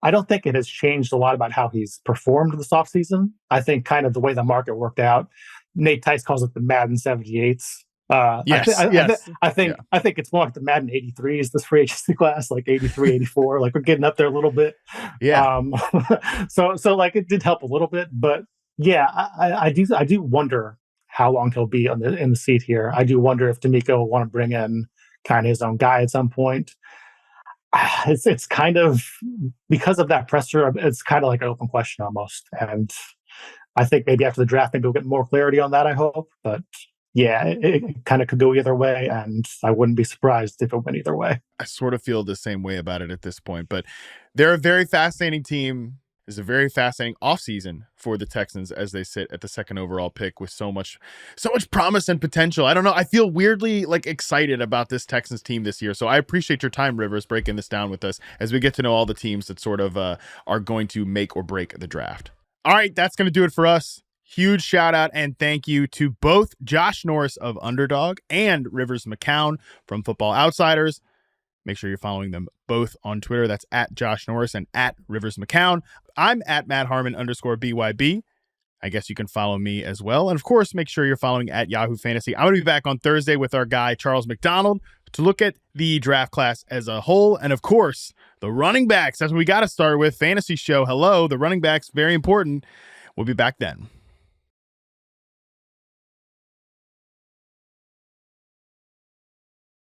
I don't think it has changed a lot about how he's performed this offseason. I think kind of the way the market worked out, Nate Tice calls it the Madden 78s. Yes. I think it's more like the Madden 83s, this free agency class, like 83, 84. Like we're getting up there a little bit. Yeah. So like it did help a little bit, but yeah, I do wonder how long he'll be in the seat here. I do wonder if D'Amico will want to bring in kind of his own guy at some point. It's kind of, because of that pressure, it's kind of like an open question almost. And I think maybe after the draft, maybe we'll get more clarity on that, I hope. But yeah, it kind of could go either way, and I wouldn't be surprised if it went either way. I sort of feel the same way about it at this point, but they're a very fascinating team. It's a very fascinating offseason for the Texans as they sit at the second overall pick with so much promise and potential. I don't know. I feel weirdly excited about this Texans team this year. So I appreciate your time, Rivers, breaking this down with us as we get to know all the teams that sort of are going to make or break the draft. All right, that's going to do it for us. Huge shout out and thank you to both Josh Norris of Underdog and Rivers McCown from Football Outsiders. Make sure you're following them both on Twitter. That's at Josh Norris and at Rivers McCown. I'm at Matt Harmon _BYB. I guess you can follow me as well. And of course, make sure you're following at Yahoo Fantasy. I'm going to be back on Thursday with our guy, Charles McDonald, to look at the draft class as a whole. And of course, the running backs. That's what we got to start with. Fantasy show. Hello, the running backs, very important. We'll be back then.